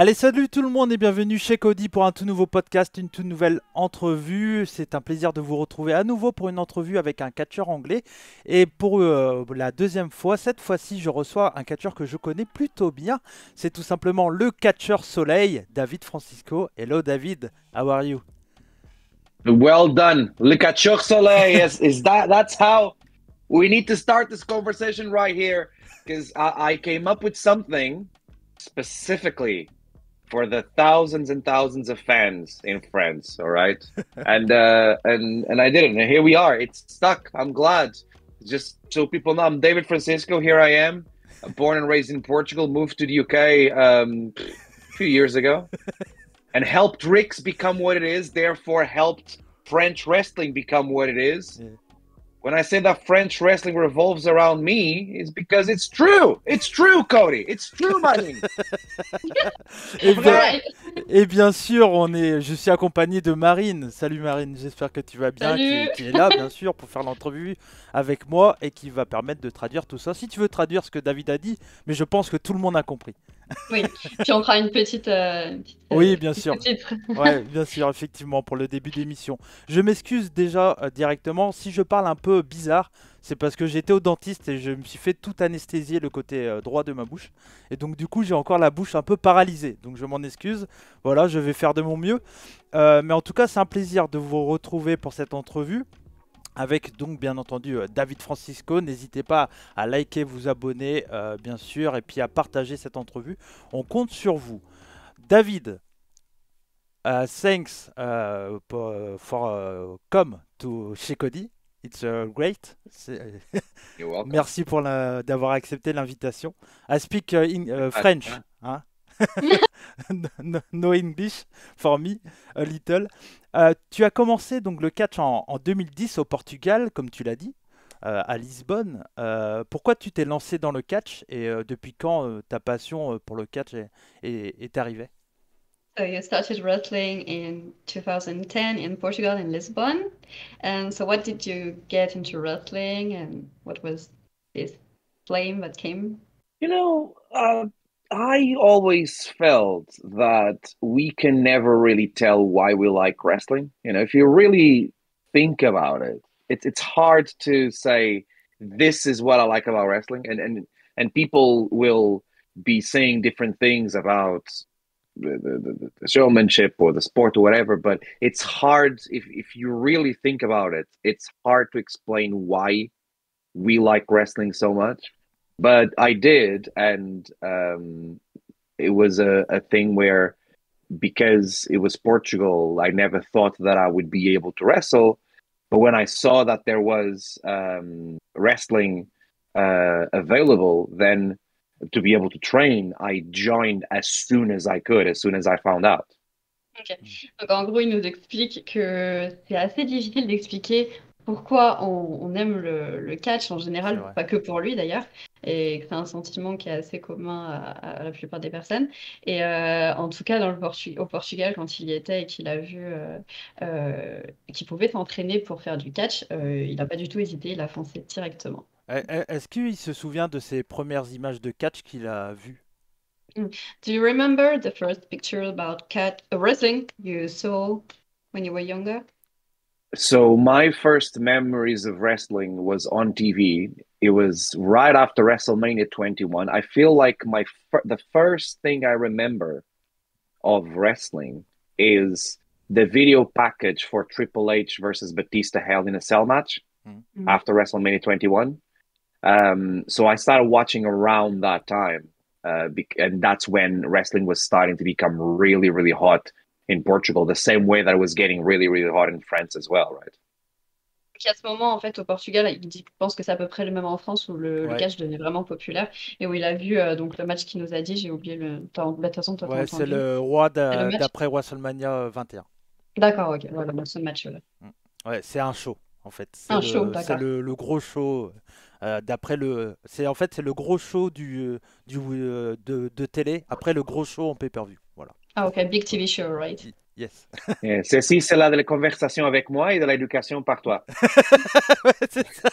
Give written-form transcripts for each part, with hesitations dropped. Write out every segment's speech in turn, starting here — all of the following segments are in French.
Allez, salut tout le monde et bienvenue chez Cody pour un tout nouveau podcast, une toute nouvelle entrevue. C'est un plaisir de vous retrouver à nouveau pour une entrevue avec un catcheur anglais. Et pour la deuxième fois, cette fois-ci, je reçois un catcheur que je connais plutôt bien. C'est tout simplement le catcheur Soleil, David Francisco. Hello David, how are you? Well done. Le Catcheur Soleil that's how we need to start this conversation right here. Because I came up with something specifically for the thousands and thousands of fans in France, all right? And I did it. And here we are. It's stuck. I'm glad. Just so people know, I'm David Francisco. Here I am. Born and raised in Portugal, moved to the UK a few years ago. And helped Rixe become what it is, therefore helped French wrestling become what it is. Yeah. When I say that French wrestling revolves around me, it's because it's true. It's true, Cody. It's true, buddy. Et bien sûr, je suis accompagné de Marine. Salut Marine, j'espère que tu vas bien, qui est là bien sûr pour faire l'entrevue avec moi et qui va permettre de traduire tout ça. Si tu veux traduire ce que David a dit, mais je pense que tout le monde a compris. Oui, puis on fera une petite. Oui, bien sûr. Petite... Ouais, bien sûr, effectivement, pour le début d'émission. Je m'excuse déjà directement. Si je parle un peu bizarre, c'est parce que j'étais au dentiste et je me suis fait tout anesthésier le côté droit de ma bouche. Et donc, du coup, j'ai encore la bouche un peu paralysée. Donc, je m'en excuse. Voilà, je vais faire de mon mieux. Mais en tout cas, c'est un plaisir de vous retrouver pour cette entrevue. Avec donc bien entendu David Francisco. N'hésitez pas à liker, vous abonner bien sûr et puis à partager cette entrevue. On compte sur vous. David, thanks for come to Chez Cody. It's great. You're welcome. Merci pour d'avoir accepté l'invitation. I speak French. Hein? No English for me, a little. Tu as commencé donc le catch en 2010 au Portugal, comme tu l'as dit, à Lisbonne. Pourquoi tu t'es lancé dans le catch et depuis quand ta passion pour le catch est arrivée? So you started wrestling in 2010 in Portugal, in Lisbon. And so what did you get into wrestling and what was this flame that came? You know, I always felt that we can never really tell why we like wrestling. You know, if you really think about it, it's hard to say this is what I like about wrestling, and people will be saying different things about the showmanship or the sport or whatever, but it's hard if you really think about it. It's hard to explain why we like wrestling so much. But I did, and it was a thing where, because it was Portugal, I never thought that I would be able to wrestle. But when I saw that there was wrestling available, then to be able to train, I joined as soon as I could, as soon as I found out. Okay. Donc en gros, il nous explique que c'est assez difficile d'expliquer pourquoi on aime le catch en général, pas que pour lui d'ailleurs, et que c'est un sentiment qui est assez commun à la plupart des personnes. Et en tout cas, au Portugal, quand il y était et qu'il a vu qu'il pouvait s'entraîner pour faire du catch, il n'a pas du tout hésité, il a foncé directement. Est-ce qu'il se souvient de ses premières images de catch qu'il a vues? Do you remember the first picture about wrestling you saw when you were younger? So my first memories of wrestling was on TV. It was right after WrestleMania 21. I feel like the first thing I remember of wrestling is the video package for Triple H versus Batista held in a cell match after WrestleMania 21. So I started watching around that time, and that's when wrestling was starting to become really, really hot in Portugal, the same way that it was getting really, really hot in France as well, right? À ce moment, en fait, au Portugal, il pense que c'est à peu près le même en France où le catch devenait vraiment populaire et où il a vu donc le match qu'il nous a dit. J'ai oublié le temps. De toute façon, toi, t'as entendu. C'est le roi d'après WrestleMania 21. D'accord, ok. Voilà, ce match-là. Ouais, c'est un show en fait. C'est le gros show. D'après c'est le gros show de télé après le gros show en pay-per-view. Voilà. Ah ok, big TV show, right? Yes. Ceci, c'est là de la conversation avec moi et de l'éducation par toi. Ouais, c'est ça.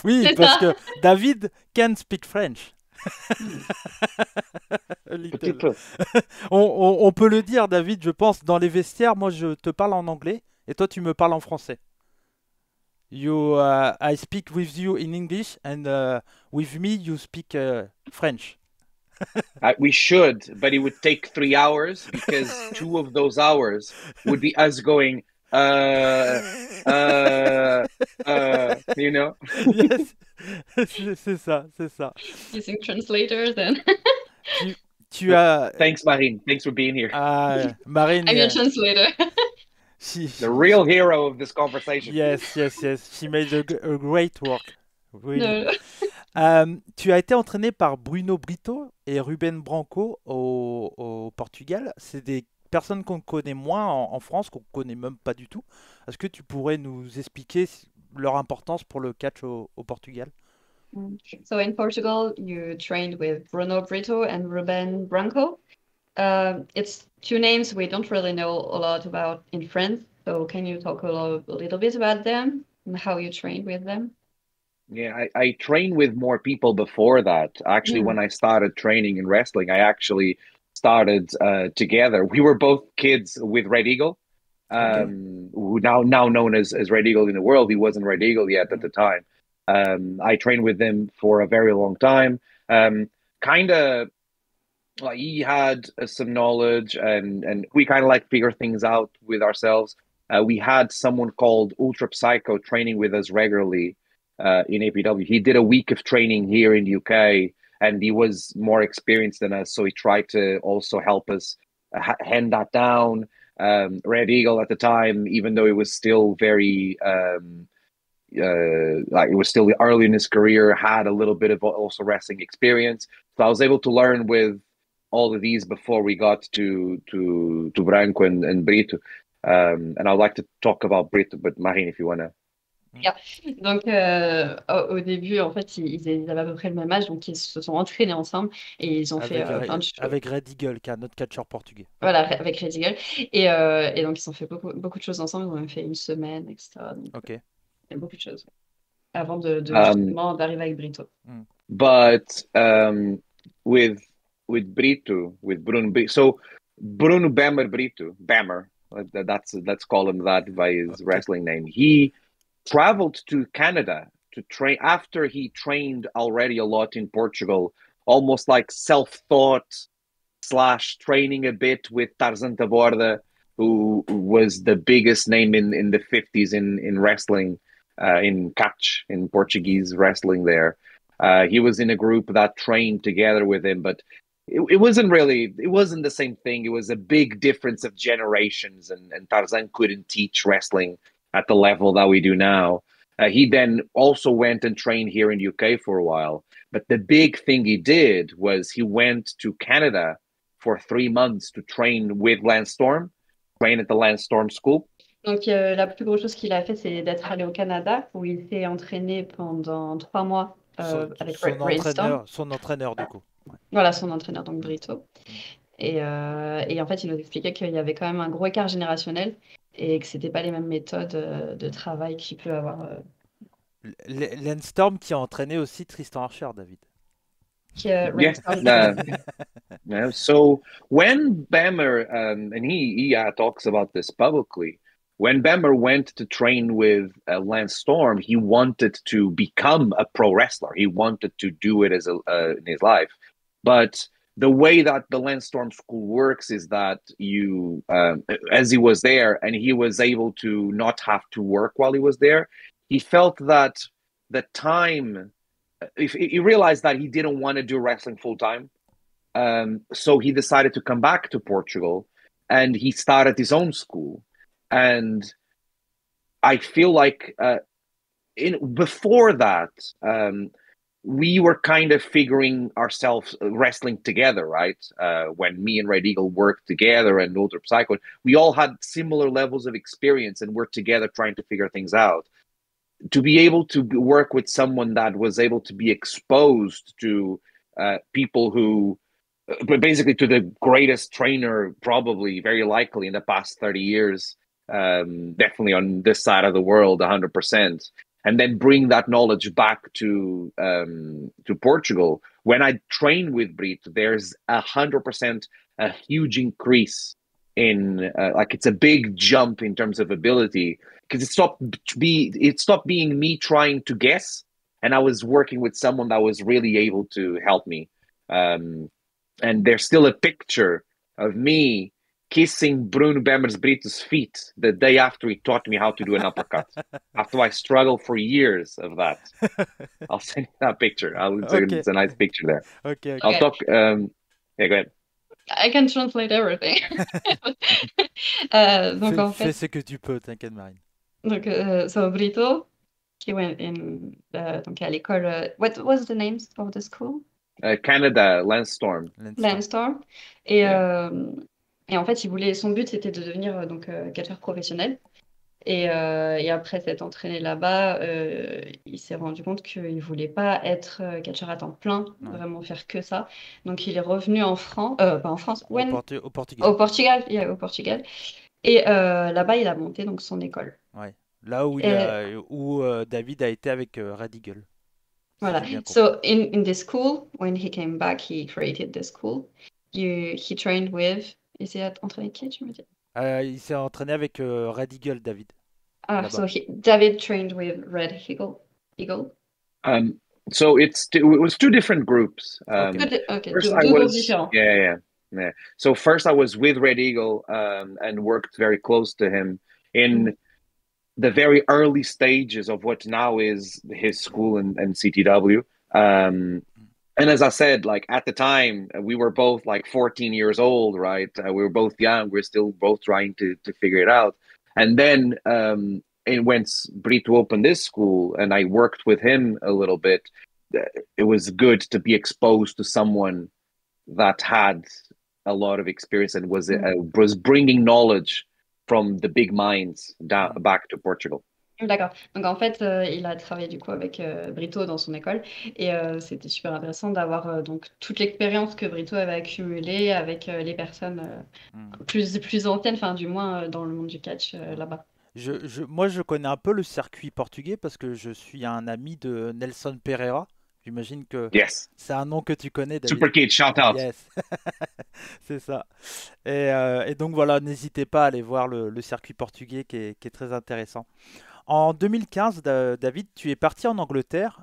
Oui, parce que David can speak French. A Un petit little. peu. On peut le dire, David, je pense, dans les vestiaires, moi je te parle en anglais et toi tu me parles en français. I speak with you in English and with me you speak French. We should, but it would take 3 hours because 2 of those hours would be us going, uh, you know? Yes, c'est ça, c'est ça. Using translators and Tu, tu But as thanks, Marine. Thanks for being here. Marine, I'm your translator. The real hero of this conversation. yes. She made a great work. Really. No. Tu as été entraîné par Bruno Brito et Ruben Branco au Portugal. C'est des personnes qu'on connaît moins en France, qu'on connaît même pas du tout. Est-ce que tu pourrais nous expliquer leur importance pour le catch au Portugal? So in Portugal, you trained with Bruno Brito and Ruben Branco. It's two names we don't really know a lot about in France. So can you talk a little bit about them and how you trained with them? Yeah, I trained with more people before that. Actually, when I started training in wrestling, I actually started together. We were both kids with Red Eagle, who now known as Red Eagle in the world. He wasn't Red Eagle yet at the time. I trained with him for a very long time. Kind of like he had some knowledge, and we kind of like figure things out with ourselves. We had someone called Ultra Psycho training with us regularly in APW. He did a week of training here in the UK, and he was more experienced than us, so he tried to also help us hand that down. Red Eagle at the time, even though it was still very like it was still early in his career, had a little bit of also wrestling experience. So I was able to learn with all of these before we got to Branco and Brito. And I'd like to talk about Brito, but Marine, if you want to. Yeah. Donc, au début, en fait, ils avaient à peu près le même âge, donc ils se sont entraînés ensemble et ils ont fait plein de choses. Avec Red Eagle, qui est un autre catcheur portugais. Voilà, avec Rixe Catch. Et donc, ils ont fait beaucoup de choses ensemble. Ils ont fait une semaine, etc. Donc, Ok. il y a beaucoup de choses avant justement d'arriver avec Brito. But with Brito, with Bruno Brito, so Bruno Bammer Brito, Bammer, let's call him that by his wrestling name. He traveled to Canada to train after he trained already a lot in Portugal, almost like self-taught / training a bit with Tarzan Taborda, who was the biggest name in the 50s in wrestling, in catch, in Portuguese wrestling there. He was in a group that trained together with him, but it wasn't the same thing. It was a big difference of generations, and Tarzan couldn't teach wrestling at the level that we do now. He then also went and trained here in UK for a while. But the big thing he did was he went to Canada for 3 months to train with Lance Storm, train at the Lance Storm School. Donc, la plus grosse chose qu'il a fait, c'est d'être allé au Canada, où il s'est entraîné pendant 3 mois avec son entraîneur, du coup. Voilà, son entraîneur, donc Brito. Et en fait, il nous expliquait qu'il y avait quand même un gros écart générationnel et que c'était pas les mêmes méthodes de travail qu'il peut avoir. Lance Storm qui a entraîné aussi Tristan Archer, David. Yeah. So when Bammer, and he talks about this publicly, when Bammer went to train with Lance Storm, he wanted to become a pro wrestler. He wanted to do it as in his life. But the way that the Lance Storm School works is that you, as he was there and he was able to not have to work while he was there, he felt that the time, if he realized that he didn't want to do wrestling full time. So he decided to come back to Portugal and he started his own school. And I feel like before that, we were kind of figuring ourselves wrestling together, right? When me and Red Eagle worked together and Ultra Psycho, we all had similar levels of experience and we're together trying to figure things out. To be able to work with someone that was able to be exposed to people who, basically to the greatest trainer, probably very likely in the past 30 years, definitely on this side of the world, 100%. And then bring that knowledge back to Portugal when I train with Brito, there's 100% a huge increase in like it's a big jump in terms of ability, because it stopped being me trying to guess, and I was working with someone that was really able to help me. And there's still a picture of me kissing Bruno Bemmers Brito's feet the day after he taught me how to do an uppercut. After I struggled for years of that. I'll send you that picture. Okay. It's a nice picture there. Okay. I'll talk. Yeah, go ahead. I can translate everything. Donc en Fais fait, ce que tu peux, t'inquiète Marine. donc so Brito, he went in donc à l'école. What was the name of the school? Canada, Landstorm. Landstorm. Et en fait, son but c'était de devenir donc catcheur professionnel. Et après s'être entraîné là-bas, il s'est rendu compte qu'il ne voulait pas être catcheur à temps plein, vraiment faire que ça. Donc il est revenu en France, pas en France, Au Portugal. Au Portugal. Et là-bas, il a monté donc son école. Ouais. Là où David a été avec Red Eagle. Voilà. So in the school, when he came back, he created the school. He trained with. Il s'est entraîné qui, tu me dis? Il s'est entraîné avec Red Eagle, David. So David trained with Red Eagle. So it was two different groups. Okay. First Deux groupes différents. Yeah. So first I was with Red Eagle and worked very close to him in the very early stages of what now is his school and CTW. And as I said, like at the time, we were both like 14 years old, right? We were both young. We're still both trying to figure it out. And then when Brito opened this school and I worked with him a little bit, it was good to be exposed to someone that had a lot of experience and was bringing knowledge from the big minds back to Portugal. D'accord. Donc en fait, il a travaillé du coup avec Brito dans son école et c'était super intéressant d'avoir donc toute l'expérience que Brito avait accumulée avec les personnes plus anciennes, enfin du moins dans le monde du catch là-bas. Moi, je connais un peu le circuit portugais parce que je suis un ami de Nelson Pereira. J'imagine que c'est un nom que tu connais, David. Super kid, shout out. Yes, c'est ça. Et donc voilà, n'hésitez pas à aller voir le circuit portugais qui est très intéressant. En 2015, David, tu es parti en Angleterre.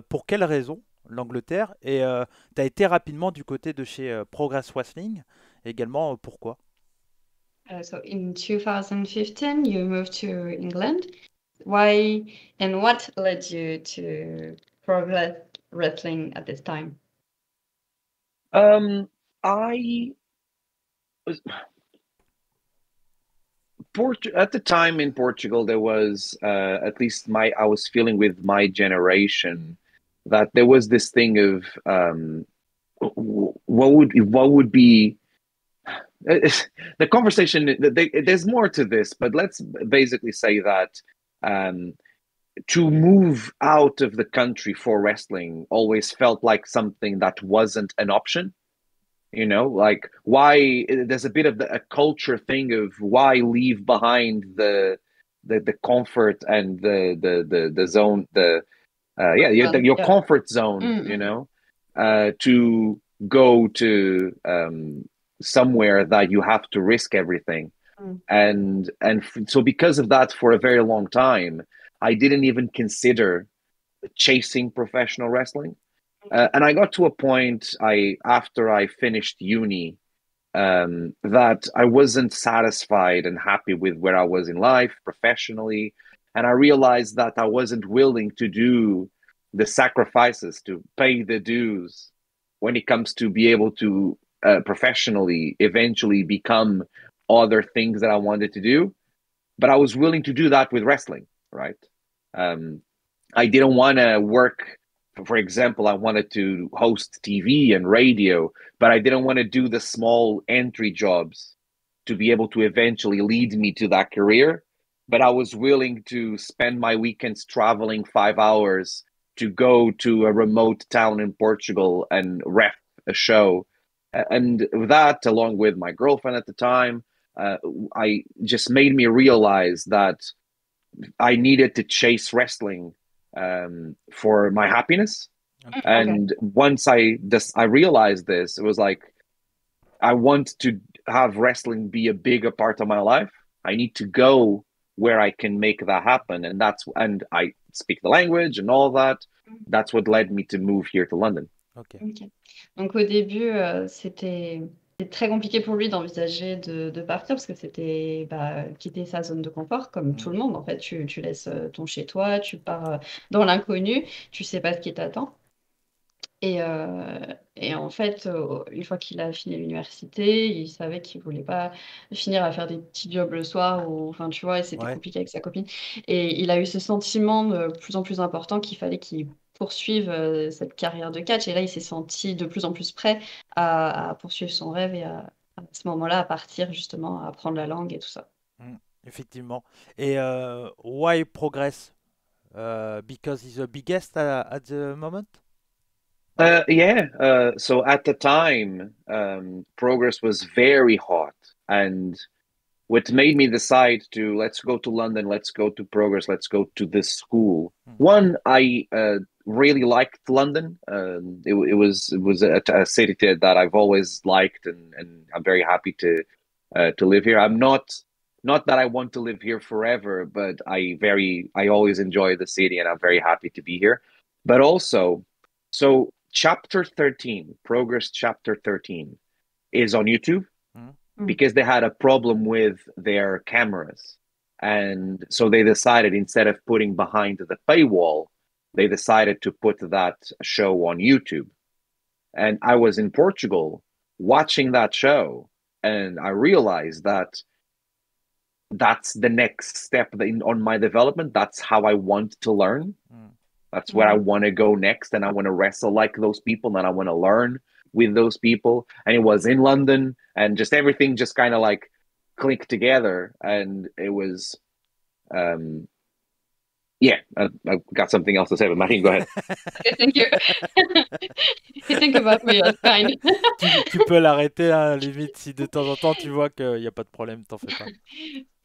Pour quelle raison l'Angleterre? Et tu as été rapidement du côté de chez Progress Wrestling. Également, pourquoi? So in 2015, you moved to England. Why and what led you to Progress Wrestling at this time? I was at the time in Portugal. There was at least I was feeling with my generation that there was this thing of what would be the conversation. There's more to this, but let's basically say that to move out of the country for wrestling always felt like something that wasn't an option. You know, like why there's a bit of a culture thing of why leave behind the comfort and the zone, your comfort zone, you know, to go to somewhere that you have to risk everything. And so because of that, for a very long time, I didn't even consider chasing professional wrestling. And I got to a point after I finished uni that I wasn't satisfied and happy with where I was in life professionally. And I realized that I wasn't willing to do the sacrifices to pay the dues when it comes to be able to professionally eventually become other things that I wanted to do. But I was willing to do that with wrestling, right? I didn't want to work. For example, I wanted to host TV and radio, but I didn't want to do the small entry jobs to be able to eventually lead me to that career. But I was willing to spend my weekends traveling 5 hours to go to a remote town in Portugal and ref a show. And that, along with my girlfriend at the time, I just made me realize that I needed to chase wrestling for my happiness Ok. And once I realized this, it was like, I want to have wrestling be a bigger part of my life. I need to go where I can make that happen. And I speak the language and all that. That's what led me to move here to London. Ok. Ok. Donc au début, c'était très compliqué pour lui d'envisager de partir parce que c'était quitter sa zone de confort, comme tout le monde. En fait, tu laisses ton chez toi, tu pars dans l'inconnu, tu sais pas ce qui t'attend. Et en fait, une fois qu'il a fini l'université, il savait qu'il voulait pas finir à faire des petits jobs le soir ou enfin, tu vois? Et c'était Ouais. compliqué avec sa copine et il a eu ce sentiment de plus en plus important qu'il fallait qu'il poursuive, cette carrière de catch et là, il s'est senti de plus en plus prêt à poursuivre son rêve et à ce moment-là, à partir justement, à apprendre la langue et tout ça. Effectivement. Et why progress? Because he's the biggest at the moment? Yeah. So at the time, progress was very hot. And what made me decide to let's go to London, let's go to progress, let's go to this school. One, I really liked London. It was a city that I've always liked, and I'm very happy to live here. I'm not that I want to live here forever, but I always enjoy the city, and I'm very happy to be here. But also, so chapter 13, Progress chapter 13, is on YouTube because they had a problem with their cameras. And so they decided, instead of putting behind the paywall, they decided to put that show on YouTube. And I was in Portugal watching that show, and I realized that that's the next step on my development. That's how I want to learn. That's where I want to go next. And I want to wrestle like those people, and I want to learn with those people. And it was in London, and just everything just kind of like clicked together. And it was, yeah, I've got something else to say, but Marine, go ahead. Okay, thank you. You think about me, that's fine. Tu peux l'arrêter, hein, limite, si de temps en temps tu vois qu'il n'y a pas de problème, t'en fais pas.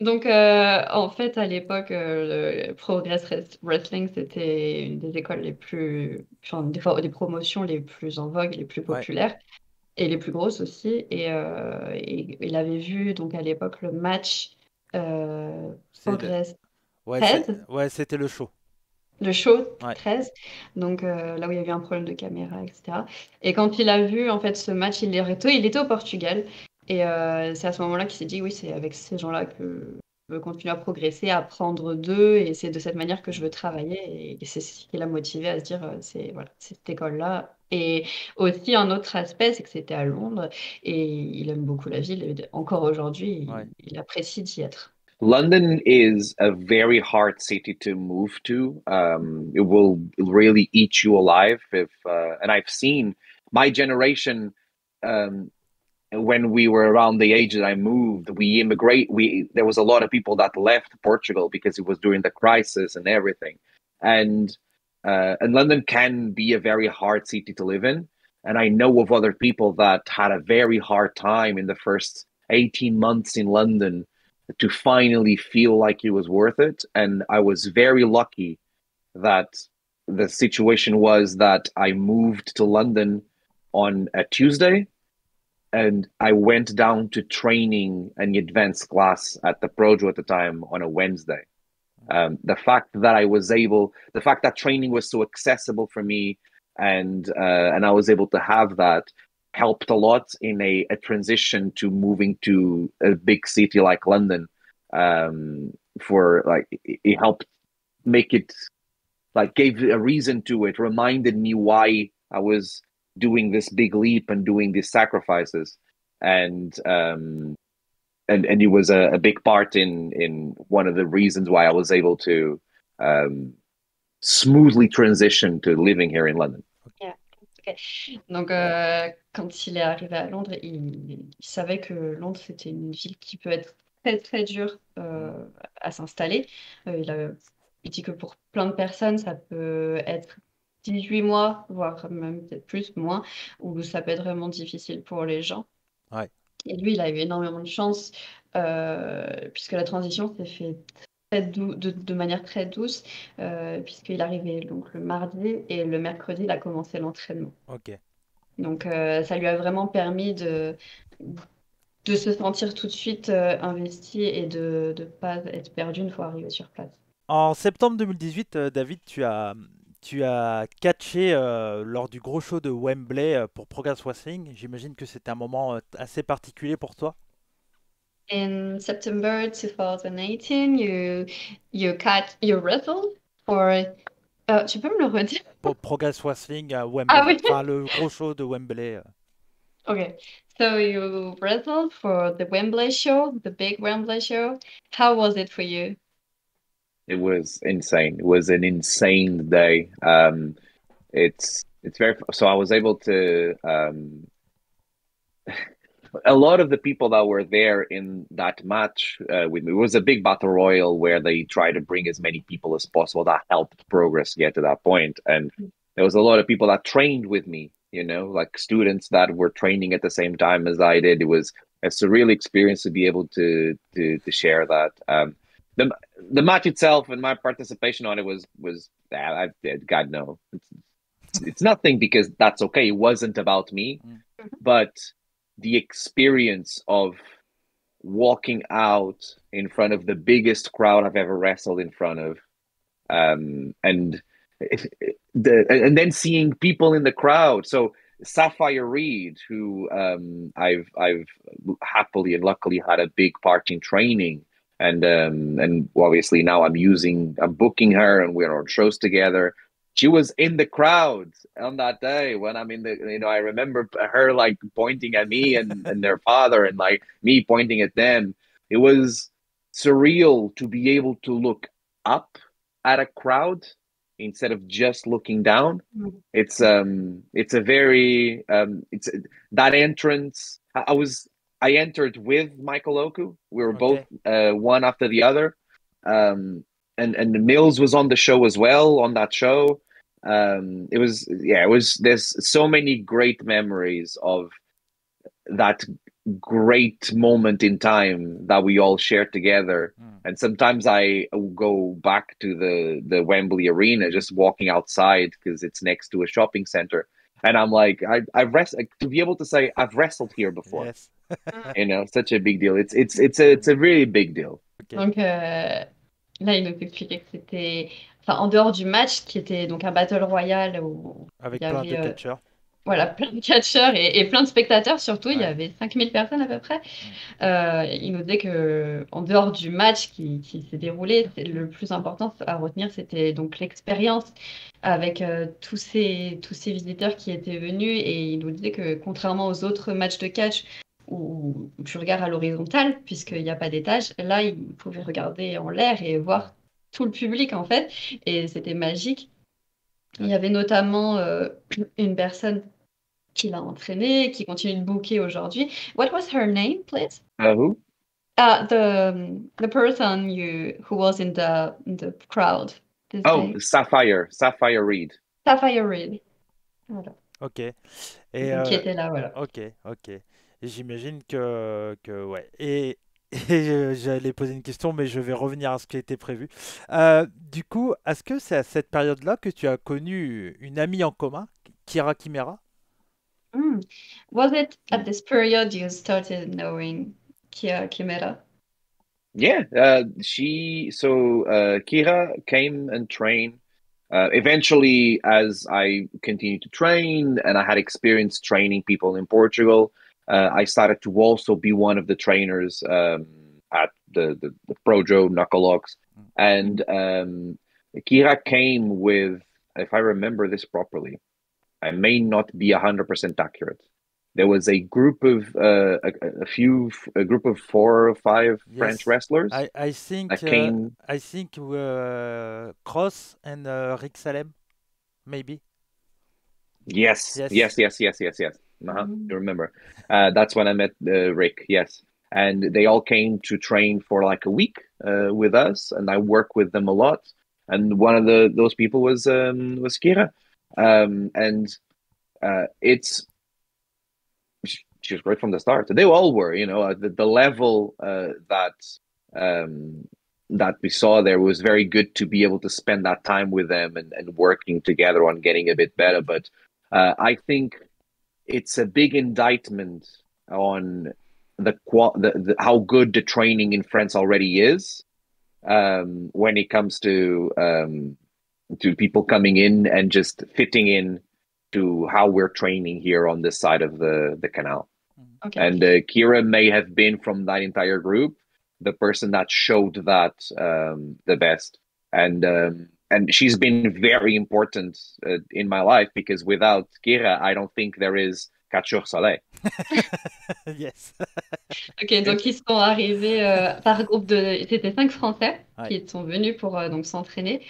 Donc, en fait, à l'époque, le Progress Wrestling, c'était une des écoles les plus, enfin, des promotions les plus en vogue, les plus Ouais. populaires et les plus grosses aussi. Et il avait vu donc à l'époque le match C'est le- Progress Ouais, 13, c'était le show. le show Ouais. 13, donc là où il y avait un problème de caméra, etc. Et quand il a vu en fait ce match, il était au Portugal. Et c'est à ce moment-là qu'il s'est dit, oui, c'est avec ces gens-là que je veux continuer à progresser, à apprendre d'eux, et c'est de cette manière que je veux travailler. Et c'est ce qui l'a motivé à se dire, c'est voilà, c'est cette école-là. Et aussi un autre aspect, c'est que c'était à Londres, et il aime beaucoup la ville. Et encore aujourd'hui, Ouais. il apprécie d'y être. London is a very hard city to move to. It will really eat you alive and I've seen my generation, when we were around the age that I moved, there was a lot of people that left Portugal because it was during the crisis and everything. And London can be a very hard city to live in. And I know of other people that had a very hard time in the first 18 months in London to finally feel like it was worth it. And I was very lucky that the situation was that I moved to London on a Tuesday, and I went down to training an advanced class at the Projo at the time on a Wednesday. The fact that training was so accessible for me, and I was able to have that, helped a lot in a transition to moving to a big city like London. It helped make it, like, gave a reason to it, reminded me why I was doing this big leap and doing these sacrifices. And it was a big part in one of the reasons why I was able to smoothly transition to living here in London. Yeah. Okay. Donc, quand il est arrivé à Londres, il savait que Londres, c'était une ville qui peut être très, très dure à s'installer. Il dit que pour plein de personnes, ça peut être 18 mois, voire même peut-être plus, moins, où ça peut être vraiment difficile pour les gens. Ouais. Et lui, il a eu énormément de chance, puisque la transition s'est fait très de manière très douce, puisqu'il arrivait donc le mardi et le mercredi, il a commencé l'entraînement. Ok. Donc, ça lui a vraiment permis de se sentir tout de suite investi et de ne pas être perdu une fois arrivé sur place. En septembre 2018, David, tu as catché lors du gros show de Wembley pour Progress Wrestling. J'imagine que c'était un moment assez particulier pour toi. In September 2018, you wrestled for. Tu peux me le redire? Pour Progress Wrestling à Ah Wembley. oui. Enfin, le gros show de Wembley. Okay. So you wrestled for the Wembley show, the big Wembley show. How was it for you? It was insane. It was an insane day. It's very so I was able to a lot of the people that were there in that match with me, it was a big battle royal where they try to bring as many people as possible. That helped Progress get to that point. And there was a lot of people that trained with me, you know, like students that were training at the same time as I did. It was a surreal experience to be able to share that. The match itself and my participation on it was I God no, it's nothing because that's okay. It wasn't about me, but the experience of walking out in front of the biggest crowd I've ever wrestled in front of, and then seeing people in the crowd. So Sapphire Reed, who I've happily and luckily had a big part in training, and obviously now I'm booking her, and we're on shows together. She was in the crowd on that day when I'm in the, you know, I remember her like pointing at me and their father and like me pointing at them. It was surreal to be able to look up at a crowd instead of just looking down. It's a very it's that entrance. I entered with Michael Oku. We were both one after the other. And Mills was on the show as well on that show. It was there's so many great memories of that great moment in time that we all shared together. And sometimes I go back to the Wembley Arena, just walking outside because it's next to a shopping center. And I'm like, to be able to say I've wrestled here before. Yes. You know, such a big deal. It's a really big deal. Okay. Donc là, il nous expliquait que c'était, enfin, en dehors du match, qui était donc un battle royal où Avec il y plein de avait catcheurs. voilà, plein de catcheurs et plein de spectateurs surtout. Il y Ouais. avait 5000 personnes à peu près. Il nous disait que en dehors du match qui s'est déroulé, le plus important à retenir, c'était donc l'expérience avec tous ces visiteurs qui étaient venus. Et il nous disait que contrairement aux autres matchs de catch où tu regardes à l'horizontale, puisqu'il n'y a pas d'étage, là, il pouvait regarder en l'air et voir tout le public en fait. Et c'était magique. Il y avait notamment une personne qui l'a entraîné, qui continue de booker aujourd'hui. What was her name, please? Who? The person who was in the crowd this day. Sapphire Reed. Sapphire Reed. Voilà. Ok. Et Qui était là, voilà. ok. Et j'imagine que ouais. Et j'allais poser une question, mais je vais revenir à ce qui était prévu. Du coup, est-ce que c'est à cette période-là que tu as connu une amie en commun, Kira Kimera? Was it at this period you started knowing Kira Kimera? Yeah, Kira came and trained. Eventually, as I continued to train and I had experience training people in Portugal, I started to also be one of the trainers at the Projo Knucklelocks. And Kira came with, if I remember this properly, I may not be 100% accurate. There was a group of a group of 4 or 5 Yes. French wrestlers. I think Cross and Rixe, maybe. Yes. You remember? That's when I met Rick. Yes, and they all came to train for like a week with us, and I work with them a lot. And one of those people was Kira, and she was great from the start. They all were, you know, the level that that we saw there. It was very good to be able to spend that time with them and working together on getting a bit better. But I think it's a big indictment on how good the training in France already is, when it comes to people coming in and just fitting in to how we're training here on this side of the canal. Okay. And Kira may have been, from that entire group, the person that showed that the best. And she's been very important in my life, because without Kira, I don't think there is Catcheur Soleil. Yes. Ok, donc ils sont arrivés par groupe de... C'était 5 Français Ouais. qui sont venus pour donc s'entraîner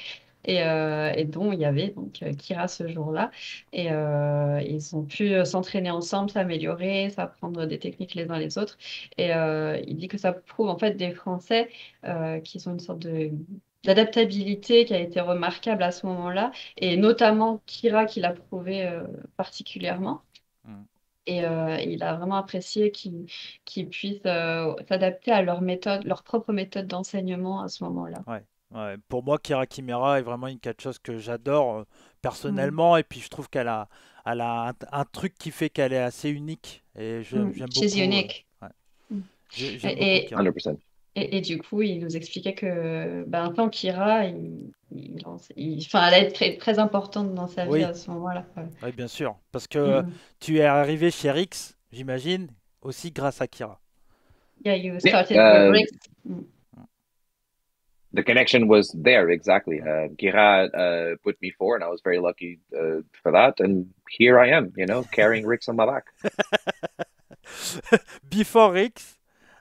et dont il y avait donc Kira ce jour-là. Et ils ont pu s'entraîner ensemble, s'améliorer, s'apprendre des techniques les uns les autres. Et il dit que ça prouve en fait des Français qui ont une sorte de d'adaptabilité qui a été remarquable à ce moment-là, et notamment Kira qui l'a prouvé particulièrement. Mm. Et il a vraiment apprécié qu'ils puissent s'adapter à leur méthode, leur propre méthode d'enseignement à ce moment-là. Ouais. Ouais. Pour moi, Kira Kimera est vraiment une catcheuse que j'adore Mm. personnellement, et puis je trouve elle a un truc qui fait qu'elle est assez unique, et j'aime She's beaucoup. unique. Ouais. Mm. J'aime beaucoup Et, Kira. 100%. et du coup, il nous expliquait que ben, tant Kira, enfin, elle allait être très, très importante dans sa vie Oui, à ce moment-là. Ouais. oui, bien sûr. Parce que Mm, mm. tu es arrivé chez Rixe, j'imagine, aussi grâce à Kira. Yeah, you Yeah, started with Rick. Mm. the connection was there, exactly. Mm. Kira put me forward, and I was very lucky for that. And here I am, carrying Rixe on my back. Before Rixe,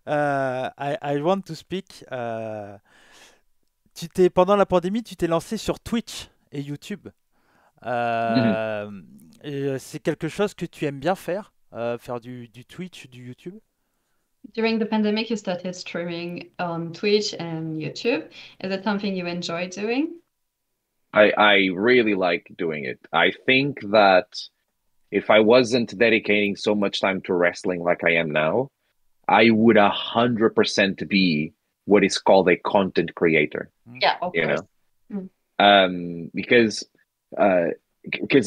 I want to speak. Pendant la pandémie, tu t'es lancé sur Twitch et YouTube. Mhm. C'est quelque chose que tu aimes bien faire, faire du Twitch, du YouTube. During the pandemic, you started streaming on Twitch and YouTube. Is it something you enjoy doing? I really like doing it. I think that if I wasn't dedicating so much time to wrestling like I am now, I would 100% be what is called a content creator. Yeah, of You course. know, Mm. because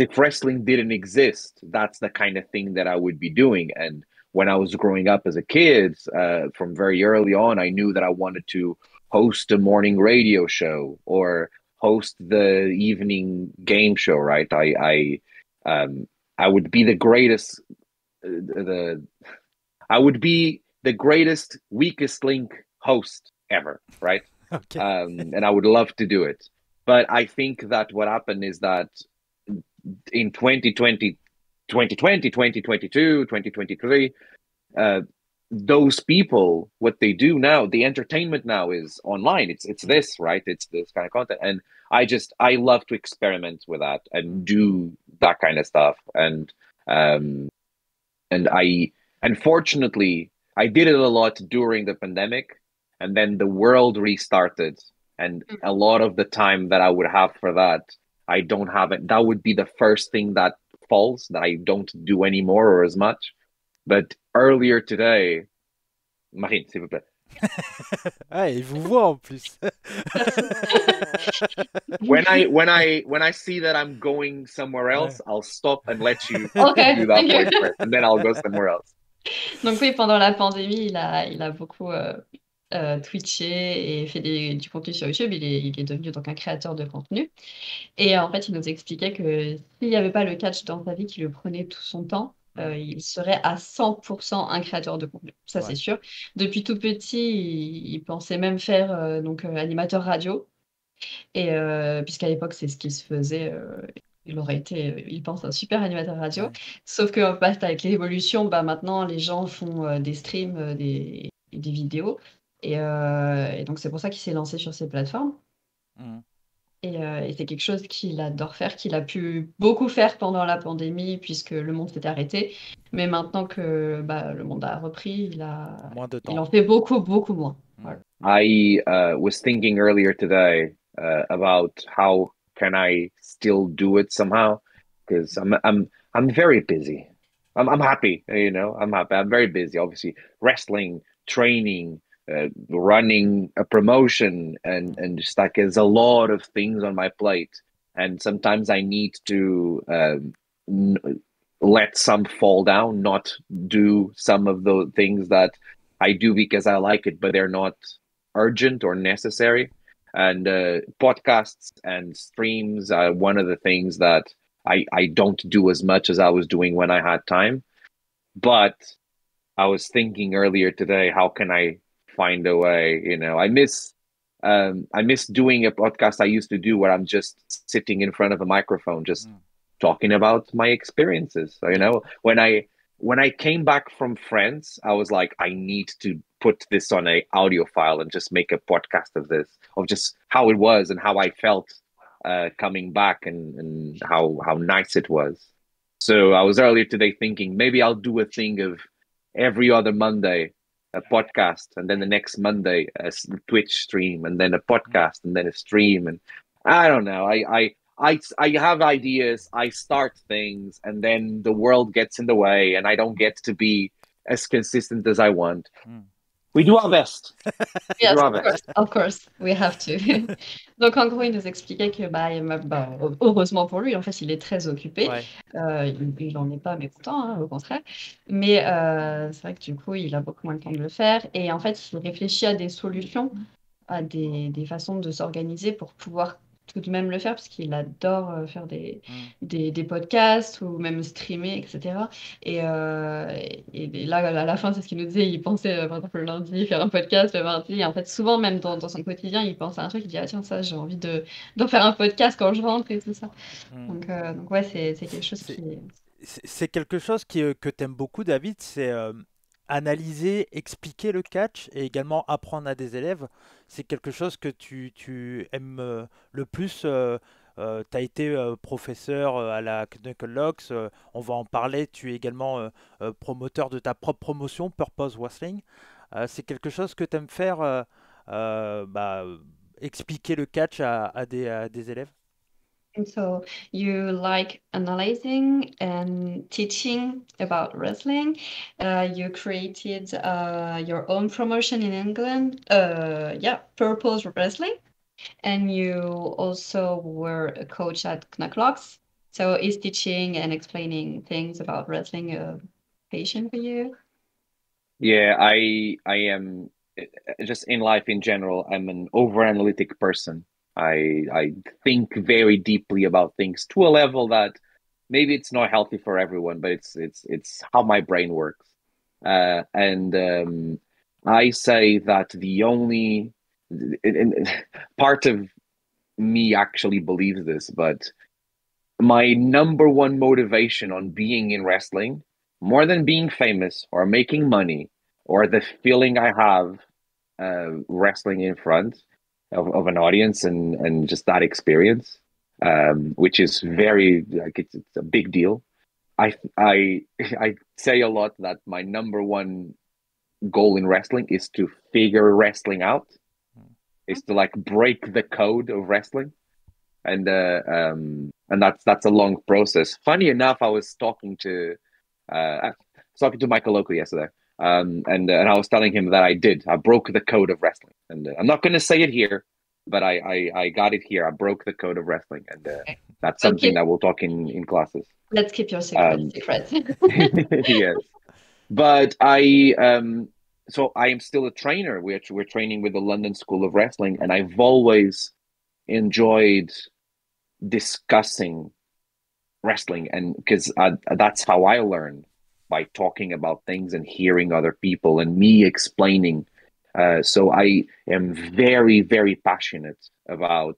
if wrestling didn't exist, that's the kind of thing that I would be doing. And when I was growing up as a kid, from very early on, I knew that I wanted to host a morning radio show or host the evening game show. Right? I would be the greatest. The I would be the greatest weakest link host ever. Right? Ok. And I would love to do it. But I think that what happened is that in 2020, 2022, 2023, those people, what they do now, the entertainment now is online. It's this, right? It's this kind of content. And I love to experiment with that and do that kind of stuff. And I, unfortunately, I did it a lot during the pandemic, and then the world restarted. And a lot of the time that I would have for that, I don't have it. That would be the first thing that falls, that I don't do anymore or as much. But earlier today, Marine, s'il vous plaît. Ah, il vous voit en plus. When I see that I'm going somewhere else, I'll stop and let you Okay, do that thank you. point first, and then I'll go somewhere else. Donc oui, pendant la pandémie, il a beaucoup twitché et fait du contenu sur YouTube. Il est devenu donc un créateur de contenu. Et en fait, il nous expliquait que s'il n'y avait pas le catch dans sa vie qui le prenait tout son temps, il serait à 100% un créateur de contenu. Ça, c'est Ouais. sûr. Depuis tout petit, il pensait même faire animateur radio. Et puisqu'à l'époque, c'est ce qui se faisait. Il aurait été, il pense, un super animateur radio. Ouais. Sauf que avec l'évolution, bah, maintenant, les gens font des streams, des vidéos. Et donc, c'est pour ça qu'il s'est lancé sur ces plateformes. Mhm. Et c'est quelque chose qu'il adore faire, qu'il a pu beaucoup faire pendant la pandémie, puisque le monde s'était arrêté. Mais maintenant que bah, le monde a repris, Moins de il en temps. fait beaucoup, beaucoup moins. Voilà. I was thinking earlier today about how can I still do it somehow, because I'm very busy. I'm happy, I'm happy. I'm very busy. Obviously, wrestling, training, running a promotion, and just like there's a lot of things on my plate, and sometimes I need to let some fall down, not do some of the things that I do because I like it, but they're not urgent or necessary. And podcasts and streams are one of the things that I don't do as much as I was doing when I had time. But I was thinking earlier today, how can I find a way? I miss doing a podcast I used to do where I'm just sitting in front of a microphone, just talking about my experiences. So, when I came back from France, I was like, I need to put this on a audio file and just make a podcast of this, of just how it was and how I felt coming back, and how nice it was. So I was earlier today thinking maybe I'll do a thing of every other Monday a podcast, and then the next Monday a Twitch stream, and then a podcast, and then a stream. And I don't know. I have ideas. I start things, and then the world gets in the way, and I don't get to be as consistent as I want. We do our best. Yes, of course, we have to. Donc, en gros, il nous expliquait que, heureusement pour lui, en fait, il est très occupé. Ouais. Il n'en est pas mécontent, hein, au contraire. Mais c'est vrai que du coup, il a beaucoup moins de temps de le faire. Et en fait, il réfléchit à des solutions, à des façons de s'organiser pour pouvoir tout de même le faire, parce qu'il adore faire des podcasts ou même streamer, etc. Et là, à la fin, c'est ce qu'il nous disait, il pensait, par exemple, le lundi, faire un podcast, le mardi. Et en fait, souvent, même dans son quotidien, il pense à un truc, il dit, ah tiens, ça, j'ai envie d'en faire un podcast quand je rentre et tout ça. Donc ouais, c'est quelque chose qui... C'est quelque chose que tu aimes beaucoup, David, c'est analyser, expliquer le catch et également apprendre à des élèves. C'est quelque chose que tu aimes le plus. Tu as été professeur à la Knuckle Locks, on va en parler. Tu es également promoteur de ta propre promotion, Purpose Wrestling. C'est quelque chose que tu aimes faire, expliquer le catch à des élèves. And so you like analyzing and teaching about wrestling. You created your own promotion in England. Purpose Wrestling. And you also were a coach at Knacklocks. So is teaching and explaining things about wrestling a passion for you? Yeah, I am just in life in general. I'm an over-analytic person. I think very deeply about things to a level that maybe it's not healthy for everyone, but it's how my brain works. And I say that the only part of me actually believes this, but my number one motivation on being in wrestling, more than being famous or making money or the feeling I have wrestling in front of an audience and just that experience, which is very like it's a big deal. I say a lot that my number one goal in wrestling is to figure wrestling out, is to like break the code of wrestling, and that's a long process. Funny enough, I was talking to Michael Loco yesterday. And I was telling him that I broke the code of wrestling, and I'm not going to say it here, but I got it here. I broke the code of wrestling, and that's something that we'll talk in classes. Let's keep your secret. Yes, but so I am still a trainer. We're training with the London School of Wrestling, and I've always enjoyed discussing wrestling, and because that's how I learn, by talking about things and hearing other people and me explaining. So I am very, very passionate about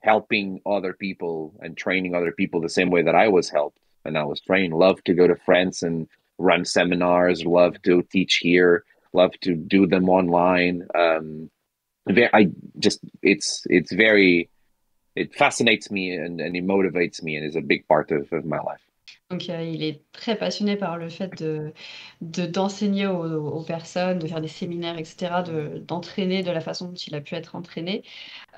helping other people and training other people the same way that I was helped and I was trained. Love to go to France and run seminars, love to teach here, love to do them online. It fascinates me and it motivates me and is a big part of my life. Donc, il est très passionné par le fait d'enseigner aux personnes, de faire des séminaires, etc., d'entraîner de la façon dont il a pu être entraîné.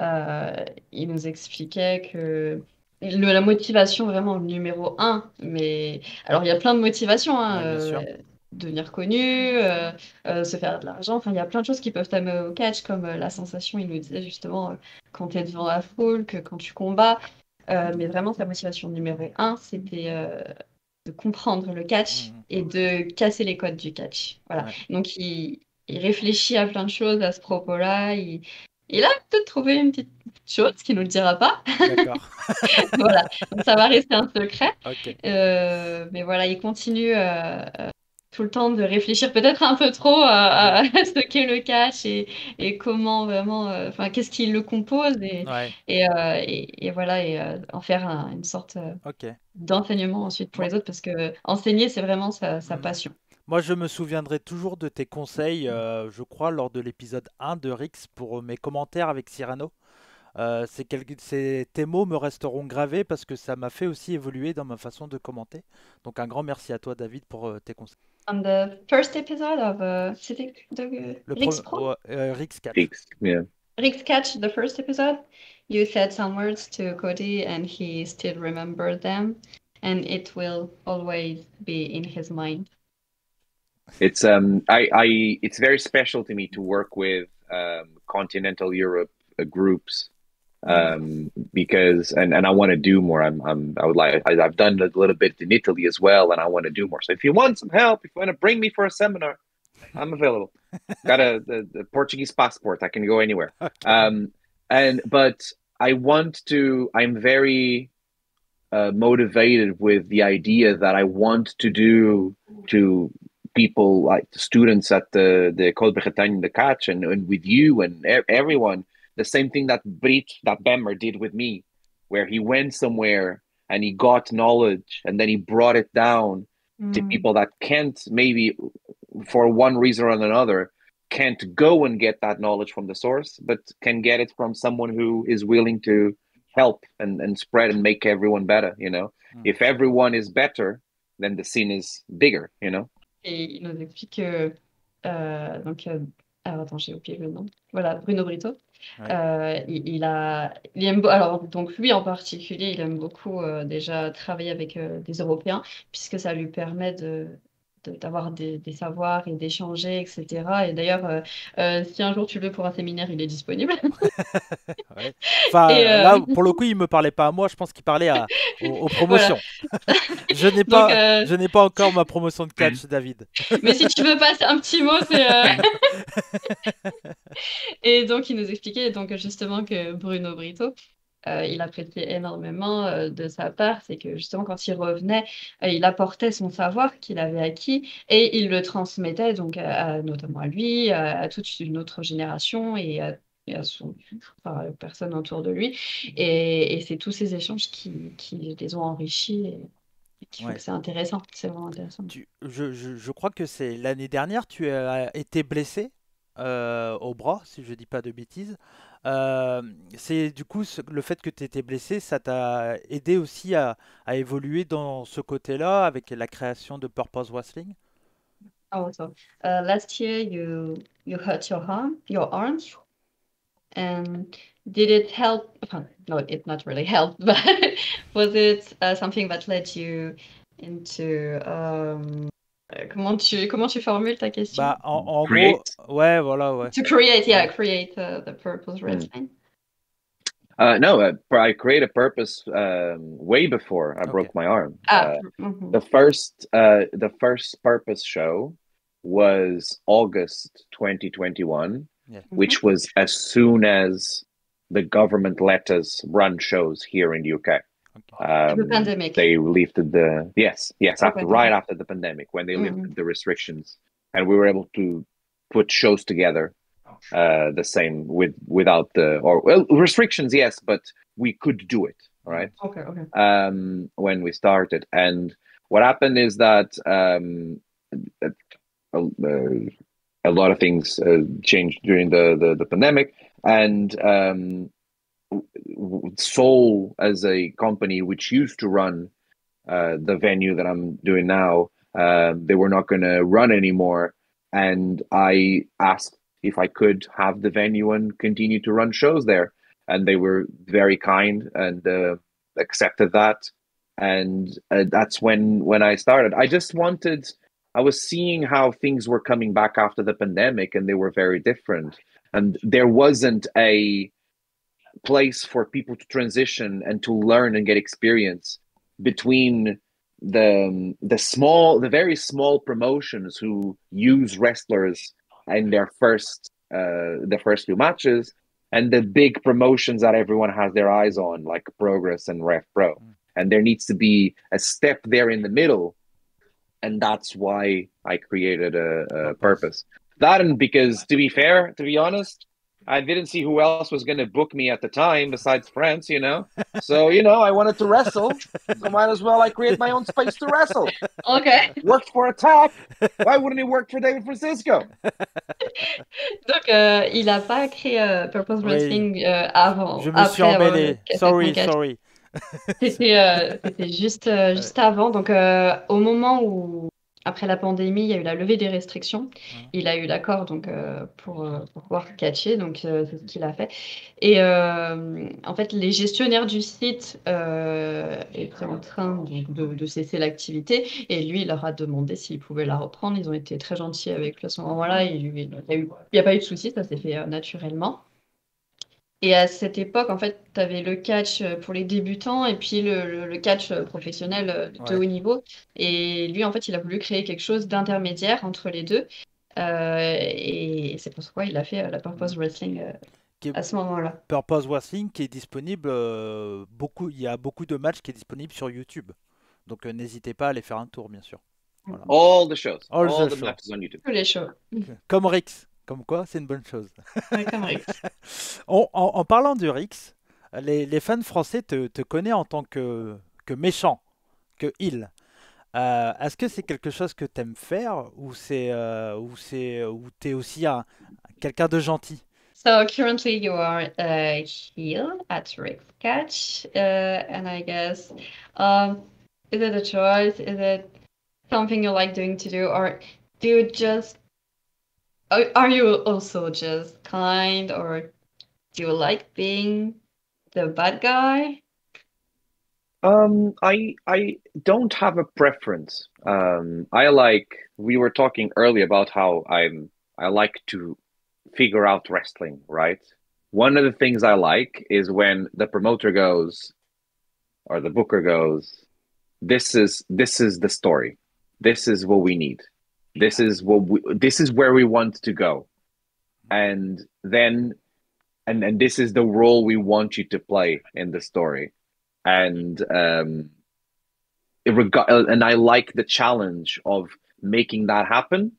Il nous expliquait que la motivation vraiment numéro 1, mais alors il y a plein de motivations, hein, Ouais, bien sûr. devenir connu, se faire de l'argent. Enfin, il y a plein de choses qui peuvent t'amener au catch, comme la sensation, il nous disait justement, quand tu es devant la foule, que quand tu combats. Mais vraiment, sa motivation numéro un, c'était de comprendre le catch et de casser les codes du catch. Voilà. Ouais. Donc, il réfléchit à plein de choses à ce propos-là. Il a peut-être trouvé une petite chose qu'il ne nous le dira pas. D'accord. Voilà. Donc, ça va rester un secret. Ok. Mais voilà, il continue tout le temps de réfléchir peut-être un peu trop à ce qu'est le catch et comment vraiment, enfin, qu'est-ce qui le compose Ouais. et voilà, et en faire une sorte Ok. d'enseignement ensuite pour Moi, les autres parce que enseigner, c'est vraiment sa mhm. passion. Moi, je me souviendrai toujours de tes conseils, je crois, lors de l'épisode 1 de Rix pour mes commentaires avec Cyrano. Tes mots me resteront gravés parce que ça m'a fait aussi évoluer dans ma façon de commenter. Donc un grand merci à toi, David, pour tes conseils. On the first episode of c'était de Le Rix premier, Pro? Rix Catch. Peaks. Yeah. Rixe Catch, the first episode, you said some words to Cody and he still remembered them, and it will always be in his mind. It's it's very special to me to work with continental Europe groups because and I want to do more. I would like I've done a little bit in Italy as well, and I want to do more. So if you want some help, if you want to bring me for a seminar, I'm available. Got the Portuguese passport. I can go anywhere. Ok. But I want to. I'm very motivated with the idea that I want to do to people like the students at the École Bretagne de Catch and with you and everyone the same thing that Bemmer did with me, where he went somewhere and he got knowledge and then he brought it down to people that can't maybe for one reason or another can't go and get that knowledge from the source, but can get it from someone who is willing to help and spread and make everyone better, you know. Hmm. If everyone is better, then the scene is bigger, you know. Et il nous explique que, donc, alors attends, j'ai oublié le nom. Voilà, Bruno Brito. Ouais. Il aime, alors, donc lui en particulier, il aime beaucoup déjà travailler avec des Européens, puisque ça lui permet d'avoir des savoirs et d'échanger, etc. Et d'ailleurs, si un jour tu le veux pour un séminaire, il est disponible. Ouais. Et Enfin, là, pour le coup, il me parlait pas à moi, je pense qu'il parlait aux voilà. promotions. Donc, Je n'ai pas encore ma promotion de catch, David. mais si tu veux passer un petit mot, c'est. Et donc, il nous expliquait donc justement que Bruno Brito, il appréciait énormément de sa part, c'est que justement quand il revenait, il apportait son savoir qu'il avait acquis et il le transmettait donc notamment à lui, à toute une autre génération et à enfin, aux personnes autour de lui. Et c'est tous ces échanges qui les ont enrichis et qui font que Ouais. c'est intéressant. C'est vraiment intéressant. Je crois que c'est l'année dernière, tu as été blessé au bras, si je dis pas de bêtises. Euh, c'est du coup le fait que tu étais blessé, ça t'a aidé aussi à évoluer dans ce côté-là avec la création de Purpose Wrestling. Oh, so last year you hurt your arm, and did it help? No, it not really helped, but was it something that led you into comment tu formules ta question? Bah, en gros, Create. ouais, voilà, ouais. To create, yeah, Ouais. create the purpose wrestling. No, I created a purpose way before I Ok. broke my arm. Mhm. The first purpose show was August 2021, Yeah. which was as soon as the government let us run shows here in the UK. Ok. The pandemic. They lifted the yes, Okay. right after the pandemic when they lifted the restrictions, and we were able to put shows together the same without the or well restrictions, yes, but we could do it, right? Okay. When we started, and what happened is that a lot of things changed during the pandemic, and Soul as a company which used to run the venue that I'm doing now, they were not going to run anymore, and I asked if I could have the venue and continue to run shows there, and they were very kind and accepted that, and that's when I started. I just wanted I was seeing how things were coming back after the pandemic, and they were very different. And there wasn't a place for people to transition and to learn and get experience between the very small promotions who use wrestlers in their first the first few matches, and the big promotions that everyone has their eyes on, like Progress and Rev Pro. And there needs to be a step there in the middle, and that's why I created a Purpose. That, and because, to be honest, I didn't see who else was going to book me at the time besides France, you know? So, you know, I wanted to wrestle, so might as well I create my own space to wrestle. Ok. Worked for Attack. Why wouldn't it work for David Francisco? Donc, il n'a pas créé Purpose Oui. Wrestling avant. Je me suis Après avoir emmêlé. cassé Sorry, son catch. sorry. C'était juste avant. Donc, au moment où, après la pandémie, il y a eu la levée des restrictions. Il a eu l'accord donc pour pouvoir catcher. Donc, c'est ce qu'il a fait. Et en fait, les gestionnaires du site étaient en train de cesser l'activité. Et lui, il leur a demandé s'il pouvait la reprendre. Ils ont été très gentils avec lui à ce moment-là. Il n'y a pas eu de souci. Ça s'est fait naturellement. Et à cette époque, en fait, tu avais le catch pour les débutants et puis le catch professionnel de haut niveau. Et lui, en fait, il a voulu créer quelque chose d'intermédiaire entre les deux. Et c'est pourquoi il a fait la Purpose Wrestling à ce moment-là. Purpose Wrestling qui est disponible, il y a beaucoup de matchs qui est disponible sur YouTube. Donc n'hésitez pas à aller faire un tour, bien sûr. Voilà. All the shows. All the shows. matches on YouTube. Tous les shows. Comme Rixe. Comme quoi, c'est une bonne chose. Oui, comme Rixe. En parlant de Rixe, les fans français te connaissent en tant que méchant, que heel. Est-ce que c'est quelque chose que tu aimes faire ou tu es aussi quelqu'un de gentil? So currently you are a heel at Rixe Catch, and I guess, is it a choice? Is it something you like doing to do, or do you just are you also just kind, or do you like being the bad guy? I don't have a preference. We were talking earlier about how I like to figure out wrestling, right? One of the things I like is when the promoter goes, or the booker goes, this is the story. This is what we need. This is where we want to go. And then and this is the role we want you to play in the story. And I like the challenge of making that happen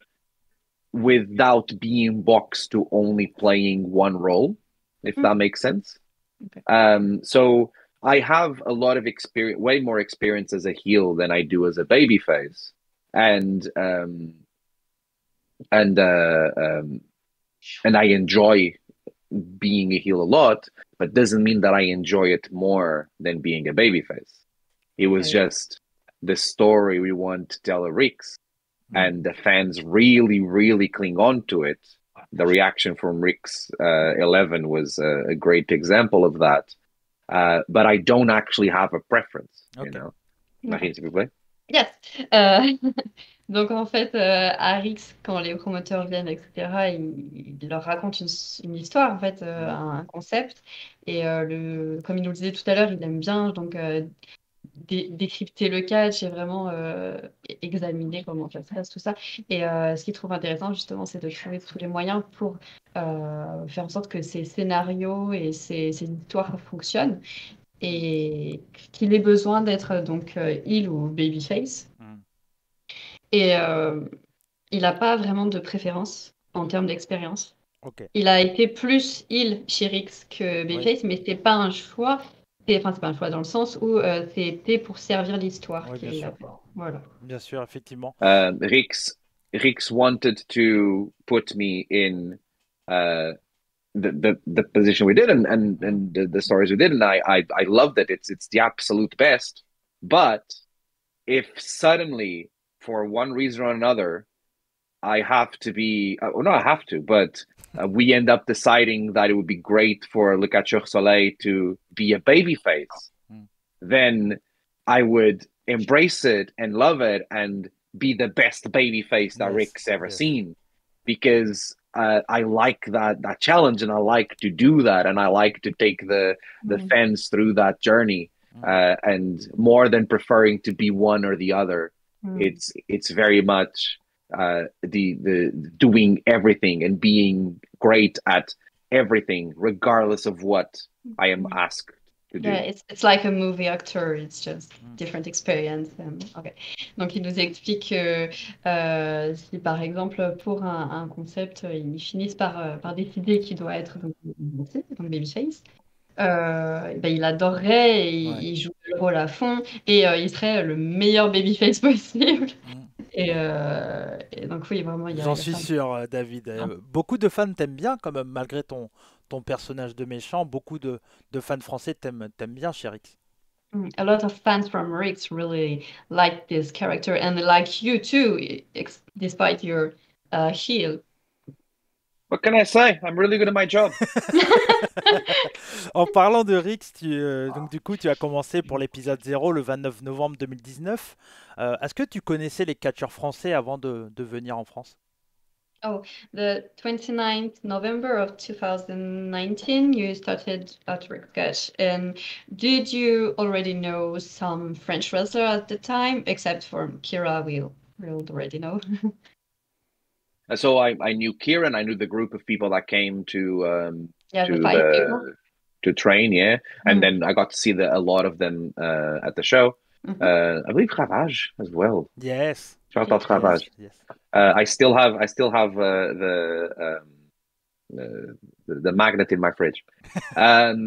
without being boxed to only playing one role, if that makes sense. Okay. So I have a lot of experience, way more experience as a heel than I do as a babyface, and I enjoy being a heel a lot, but doesn't mean that I enjoy it more than being a babyface. It was just the story we want to tell at Rixe, and the fans really, really cling on to it. The reaction from Rixe 11 was a great example of that. But I don't actually have a preference, you know. Marine, s'il vous plaît. Yes. Donc en fait, à Rixe, quand les promoteurs viennent, etc., ils leur racontent une histoire, en fait, un concept. Et comme il nous le disait tout à l'heure, il aime bien donc décrypter le catch et vraiment examiner comment ça se passe, tout ça. Et ce qu'il trouve intéressant, justement, c'est de trouver tous les moyens pour faire en sorte que ces scénarios et ces histoires fonctionnent et qu'il ait besoin d'être donc heel ou babyface. Et il n'a pas vraiment de préférence en termes d'expérience. Okay. Il a été plus heel chez Rixe que babyface, mais c'est pas un choix. Enfin, c'est pas un choix dans le sens où c'était pour servir l'histoire qu'il a fait. Voilà. Bien sûr, effectivement. Rixe wanted to put me in the position we did and the stories we did, and I loved it. It's the absolute best. But if suddenly, for one reason or another, I have to be, no, I have to, but we end up deciding that it would be great for Le Catcheur Soleil to be a babyface, then I would embrace it and love it and be the best baby face that Rick's ever seen, because I like that challenge, and I like to do that, and I like to take the fans through that journey. And more than preferring to be one or the other, it's very much the doing everything and being great at everything, regardless of what I am asked to do. Yeah, it's like a movie actor, it's just different experience. Okay. Donc il nous explique que si par exemple pour un concept, ils finissent par décider qui doit être donc Babyface, ben, il adorerait, et il joue le rôle à fond, et il serait le meilleur Babyface possible. Et donc oui, vraiment, J'en suis sûr, David. Beaucoup de fans t'aiment bien, quand même, malgré ton personnage de méchant. Beaucoup de fans français t'aiment bien chez Rixe. A lot of fans from Rixe really like this character, and like you too, despite your heel. What can I say? I'm really good at my job. En parlant de Rixe, donc du coup, tu as commencé pour l'épisode 0 le 29 novembre 2019. Est-ce que tu connaissais les catcheurs français avant de venir en France? Oh, the 29th November of 2019, you started at Rixe Catch. And did you already know some French wrestlers at the time, except for Kira, we already know? So I knew Kieran. I knew the group of people that came to train, and then I got to see a lot of them at the show. I believe Ravage as well. Yes. Shout out Ravage. Yes. I still have the magnet in my fridge, but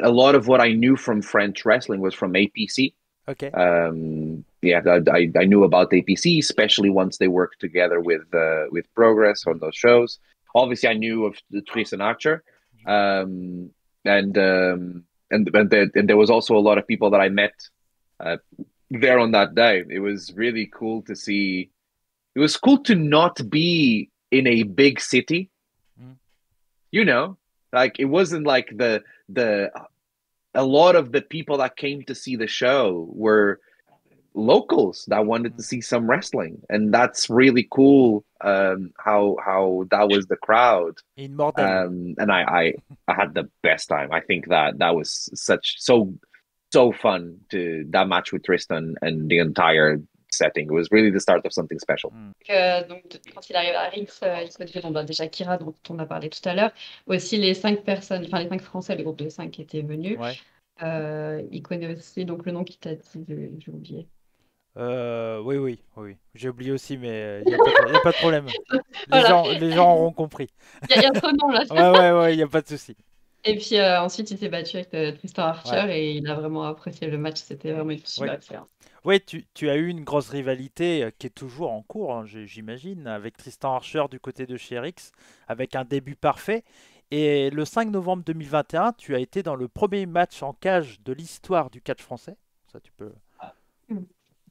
a lot of what I knew from French wrestling was from APC. Okay. I knew about APC, especially once they worked together with Progress on those shows. Obviously, I knew of the Tristan Archer, and there was also a lot of people that I met there on that day. It was really cool to see. It was cool to not be in a big city. You know, like it wasn't like a lot of the people that came to see the show were locals that wanted to see some wrestling, and that's really cool. How that was the crowd, in Mordel. And I had the best time. I think that was so fun that match with Tristan and the entire setting. It was really the start of something special. Donc, quand il arrive à Rixe, il se fait déjà Kira, dont on a parlé tout à l'heure, aussi les 5 personnes, enfin les 5 Français, le groupe de 5 qui étaient venus. Ouais. Il connaît aussi donc le nom qui t'a dit, j'ai oublié. Oui. J'ai oublié aussi, mais il n'y a pas de problème. Les gens auront compris. Il y a trop de noms là. Ouais, il n'y a pas de souci. Et puis ensuite, il s'est battu avec Tristan Archer, et il a vraiment apprécié le match. C'était vraiment une super expérience. Oui, tu as eu une grosse rivalité qui est toujours en cours, hein, j'imagine, avec Tristan Archer du côté de chez Rixe, avec un début parfait. Et le 5 novembre 2021, tu as été dans le premier match en cage de l'histoire du catch français. Ça, tu peux...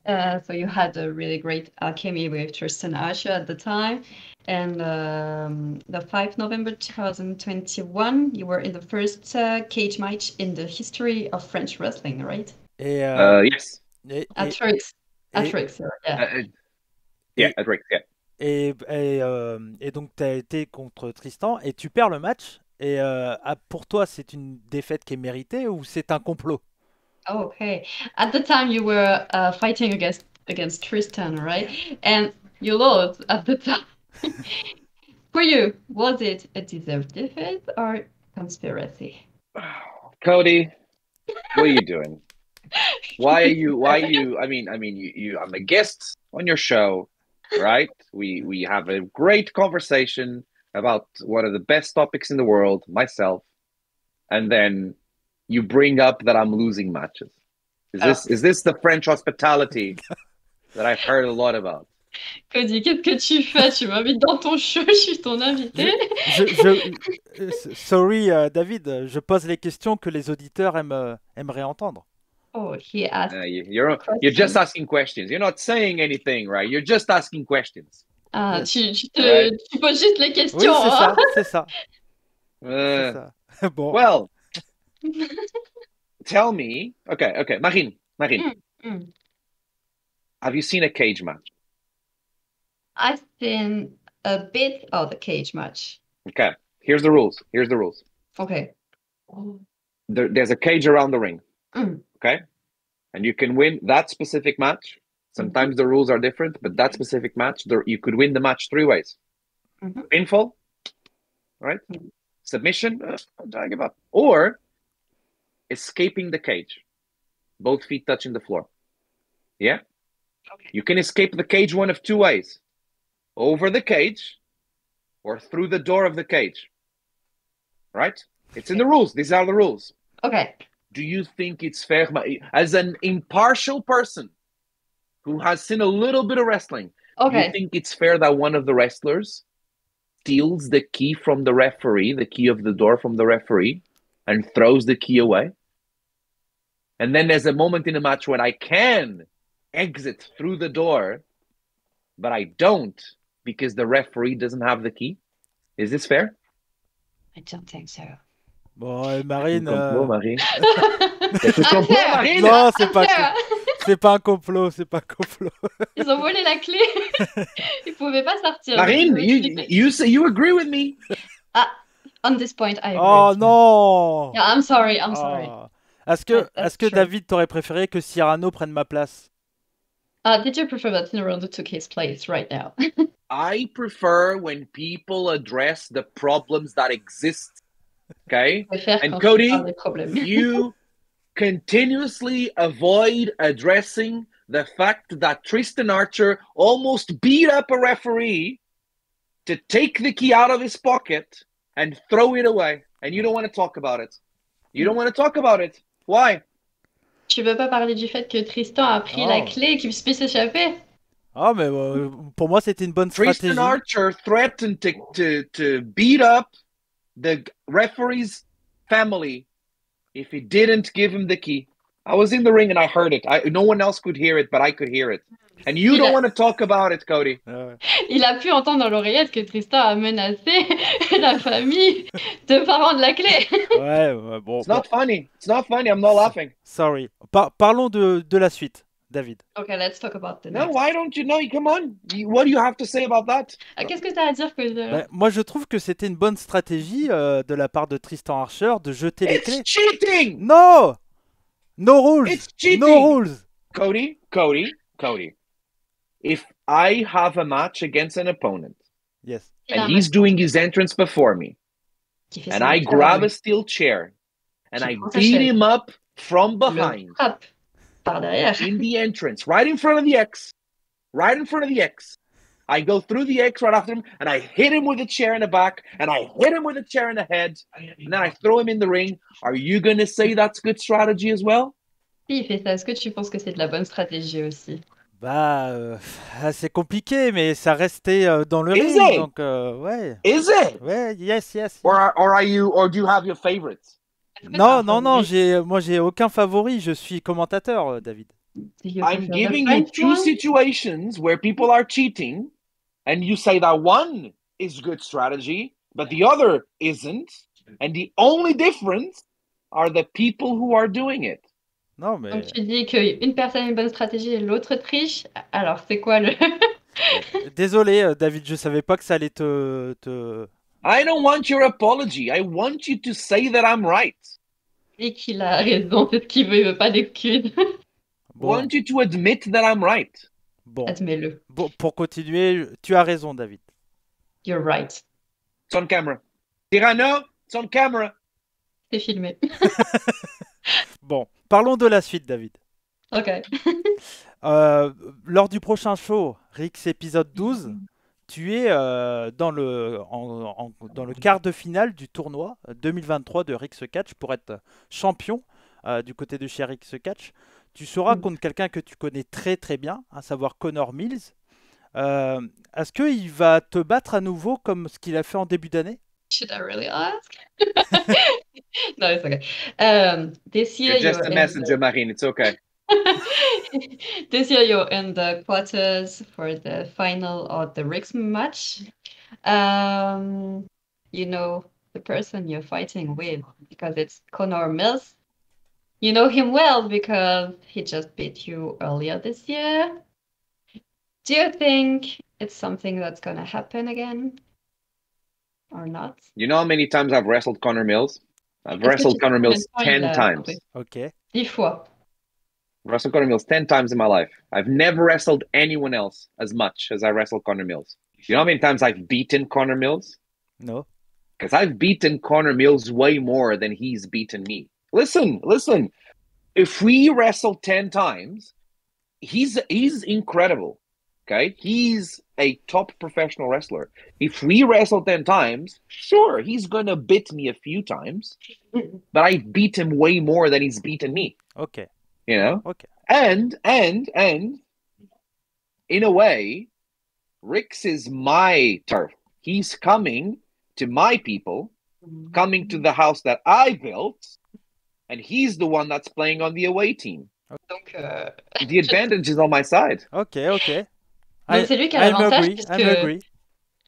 So you had a really great alchemy with Tristan Archer at the time. And the 5 November 2021, you were in the first cage match in the history of French wrestling, right? Yes. At Rixe. At Rixe, yeah. At Rixe, yeah. Et donc, tu as été contre Tristan et tu perds le match. Et pour toi, c'est une défaite qui est méritée ou c'est un complot? Okay. At the time, you were fighting against Tristan, right? And you lost at the time. For you, was it a deserved defeat or conspiracy? Cody, what are you doing? Why are you? I mean, I'm a guest on your show, right? We have a great conversation about one of the best topics in the world, myself, and then you bring up that I'm losing matches. Is this the French hospitality that I've heard a lot about? Cody, qu'est-ce que tu fais? Tu m'invites dans ton show, je suis ton invité. Sorry, David, je pose les questions que les auditeurs aimeraient entendre. Oh, he asked. You're just asking questions. You're not saying anything, right? You're just asking questions. Ah, tu poses juste les questions. Oui, c'est ça. C'est ça. Bon. Well, tell me. Okay. Marine. Mm. Have you seen a cage match? I've seen a bit of the cage match. Okay. Here's the rules. Okay. There's a cage around the ring. Mm. Okay. And you can win that specific match. Sometimes the rules are different, but that specific match, you could win the match 3 ways. Pinfall, right? Submission, I give up. Or escaping the cage. Both feet touching the floor. Yeah? Okay. You can escape the cage one of 2 ways. Over the cage or through the door of the cage. Right? It's in the rules. These are the rules. Okay. Do you think it's fair? As an impartial person who has seen a little bit of wrestling, do you think it's fair that one of the wrestlers steals the key from the referee, the key of the door from the referee, and throws the key away? And then there's a moment in a match when I can exit through the door, but I don't because the referee doesn't have the key. Is this fair? I don't think so. Bon, Marine. Marine. Non, c'est pas un complot, Ils ont volé la clé. Ils pouvaient pas sortir. Marine, you agree with me? On this point, I agree. Oh non. Yeah, I'm sorry. Est-ce que David t'aurait préféré que Cyrano prenne ma place? Did you prefer that Ronaldo took his place right now? I prefer when people address the problems that exist. Okay? And Cody, you continuously avoid addressing the fact that Tristan Archer almost beat up a referee to take the key out of his pocket and throw it away. And you don't want to talk about it. Why? Tu veux pas parler du fait que Tristan a pris la clé et qu'il puisse s'échapper? Ah, mais pour moi, c'était une bonne stratégie. Tristan Archer threatened to beat up the referee's family if he didn't give him the key. I was in the ring and I heard it. No one else could hear it, but I could hear it. And you don't want to talk about it, Cody. Il a pu entendre dans l'oreillette que Tristan a menacé la famille de pas rendre la clé. Ouais, bon. It's not funny. I'm not laughing. Sorry. Parlons de la suite, David. Okay, let's talk about the next. No, why don't you know? Come on. What do you have to say about that? Qu'est-ce que tu as à dire, Cody? Moi, je trouve que c'était une bonne stratégie de la part de Tristan Archer de jeter les clés. It's cheating! No! No rules! It's cheating! No rules! Cody. If I have a match against an opponent, yes, and he's doing his entrance before me, and I grab a steel chair, and I beat him up from behind, in the entrance, right in front of the X, I go through the X right after him, and I hit him with a chair in the back, and I hit him with a chair in the head, and then I throw him in the ring. Are you going to say that's good strategy as well? Si il fait ça, est-ce que tu penses que c'est de la bonne stratégie aussi? C'est compliqué, mais ça restait dans le ring, donc ouais. Is it? Ouais, yes. Or do you have your favorites? Non, moi j'ai aucun favori, je suis commentateur, David. I'm giving you 2 situations where people are cheating, and you say that one is good strategy, but the other isn't, and the only difference are the people who are doing it. Non, mais... Donc tu dis qu'une personne a une bonne stratégie et l'autre triche, alors c'est quoi le... Désolé, David, je savais pas que ça allait te... I don't want your apology. I want you to say that I'm right. Et qu'il a raison, c'est ce qu'il veut, il veut pas d'excuses. I want you to admit that I'm right. Bon. Admets-le. Bon, pour continuer, tu as raison, David. You're right. It's on camera. Cyrano, it's on camera. C'est filmé. Bon, parlons de la suite, David. Ok. Lors du prochain show, Rixe épisode 12, tu es dans le quart de finale du tournoi 2023 de Rixe Catch pour être champion du côté de chez Rixe Catch. Tu seras contre quelqu'un que tu connais très très bien, à savoir Connor Mills. Est-ce qu'il va te battre à nouveau comme ce qu'il a fait en début d'année? Should I really ask? No, it's okay. This year you're just a messenger, Marine. It's okay. This year you're in the quarters for the final of the Rixe match. You know the person you're fighting with because it's Connor Mills. You know him well because he just beat you earlier this year. Do you think it's something that's gonna happen again? Or not? You know how many times I've wrestled Connor Mills? I've wrestled Connor Mills 10 times. Ok. 10 fois. Wrestled Connor Mills 10 times in my life. I've never wrestled anyone else as much as I wrestled Connor Mills. You know how many times I've beaten Connor Mills? No. Because I've beaten Connor Mills way more than he's beaten me. Listen. If we wrestle 10 times, he's incredible. Okay? He's a top professional wrestler. If we wrestle 10 times, sure, he's going to beat me a few times, but I beat him way more than he's beaten me. Ok. You know? Ok. And in a way, Rixe is my turf. He's coming to my people, coming to the house that I built, and he's the one that's playing on the away team. Donc, The advantage is on my side. Ok, ok. donc c'est lui qui a I'm l'avantage agree, puisque I'm agree.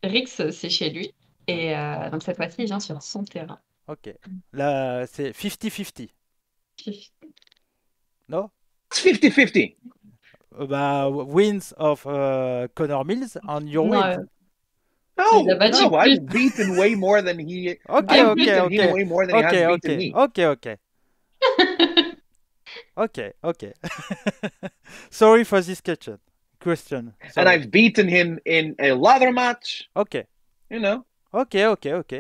Rixe, c'est chez lui. Et donc cette fois-ci, il vient sur son terrain. Ok. Là, c'est 50-50. No? It's 50-50. Bah, wins of Connor Mills on your Non, win. il a battu No, plus. I've beaten way more than he. Ok, I've ok, beaten ok. him way more than he Ok, has ok. beaten me. Ok, ok. Ok, ok. Sorry for this question. And Sorry. I've beaten him in a ladder match. Ok. You know. Ok, ok, ok.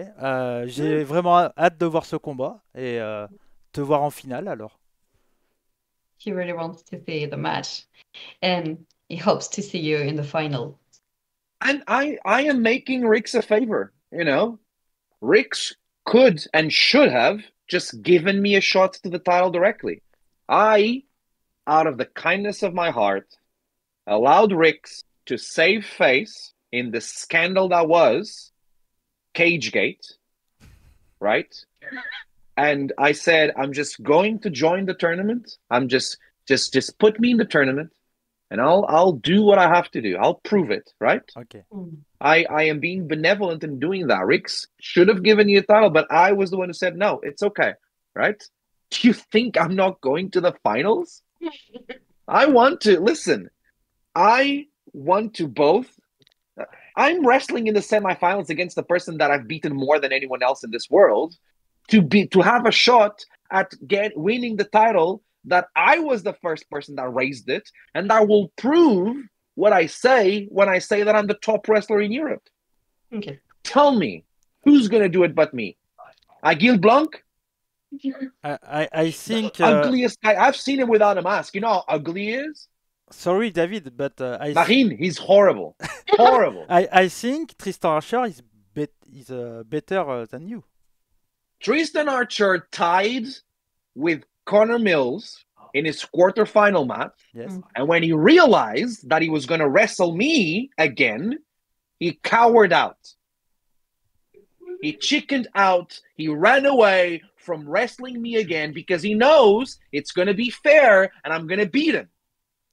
J'ai vraiment hâte de voir ce combat et te voir en finale alors. He really wants to see the match. And he hopes to see you in the final. And I am making Rixe a favor. You know, Rixe could and should have just given me a shot to the title directly. I, out of the kindness of my heart, allowed Rixe to save face in the scandal that was Cagegate, right? And I said, I'm just going to join the tournament. I'm just put me in the tournament, and I'll do what I have to do. I'll prove it, right? Ok. I am being benevolent in doing that. Rixe should have given you a title, but I was the one who said, no, it's okay, right? Do you think I'm not going to the finals? I want to. Listen, I want to both. I'm wrestling in the semifinals against the person that I've beaten more than anyone else in this world to have a shot at winning the title that I was the first person that raised it, and that will prove what I say when I say that I'm the top wrestler in Europe. Okay. Tell me, who's going to do it but me? Aguil Blanc? I think. Ugliest guy. I've seen him without a mask. You know how ugly he is? Sorry, David, but Marine, he's horrible. Horrible. I think Tristan Archer is better than you. Tristan Archer tied with Connor Mills in his quarterfinal match. Yes. And when he realized that he was going to wrestle me again, he cowered out. He chickened out. He ran away from wrestling me again because he knows it's going to be fair and I'm going to beat him.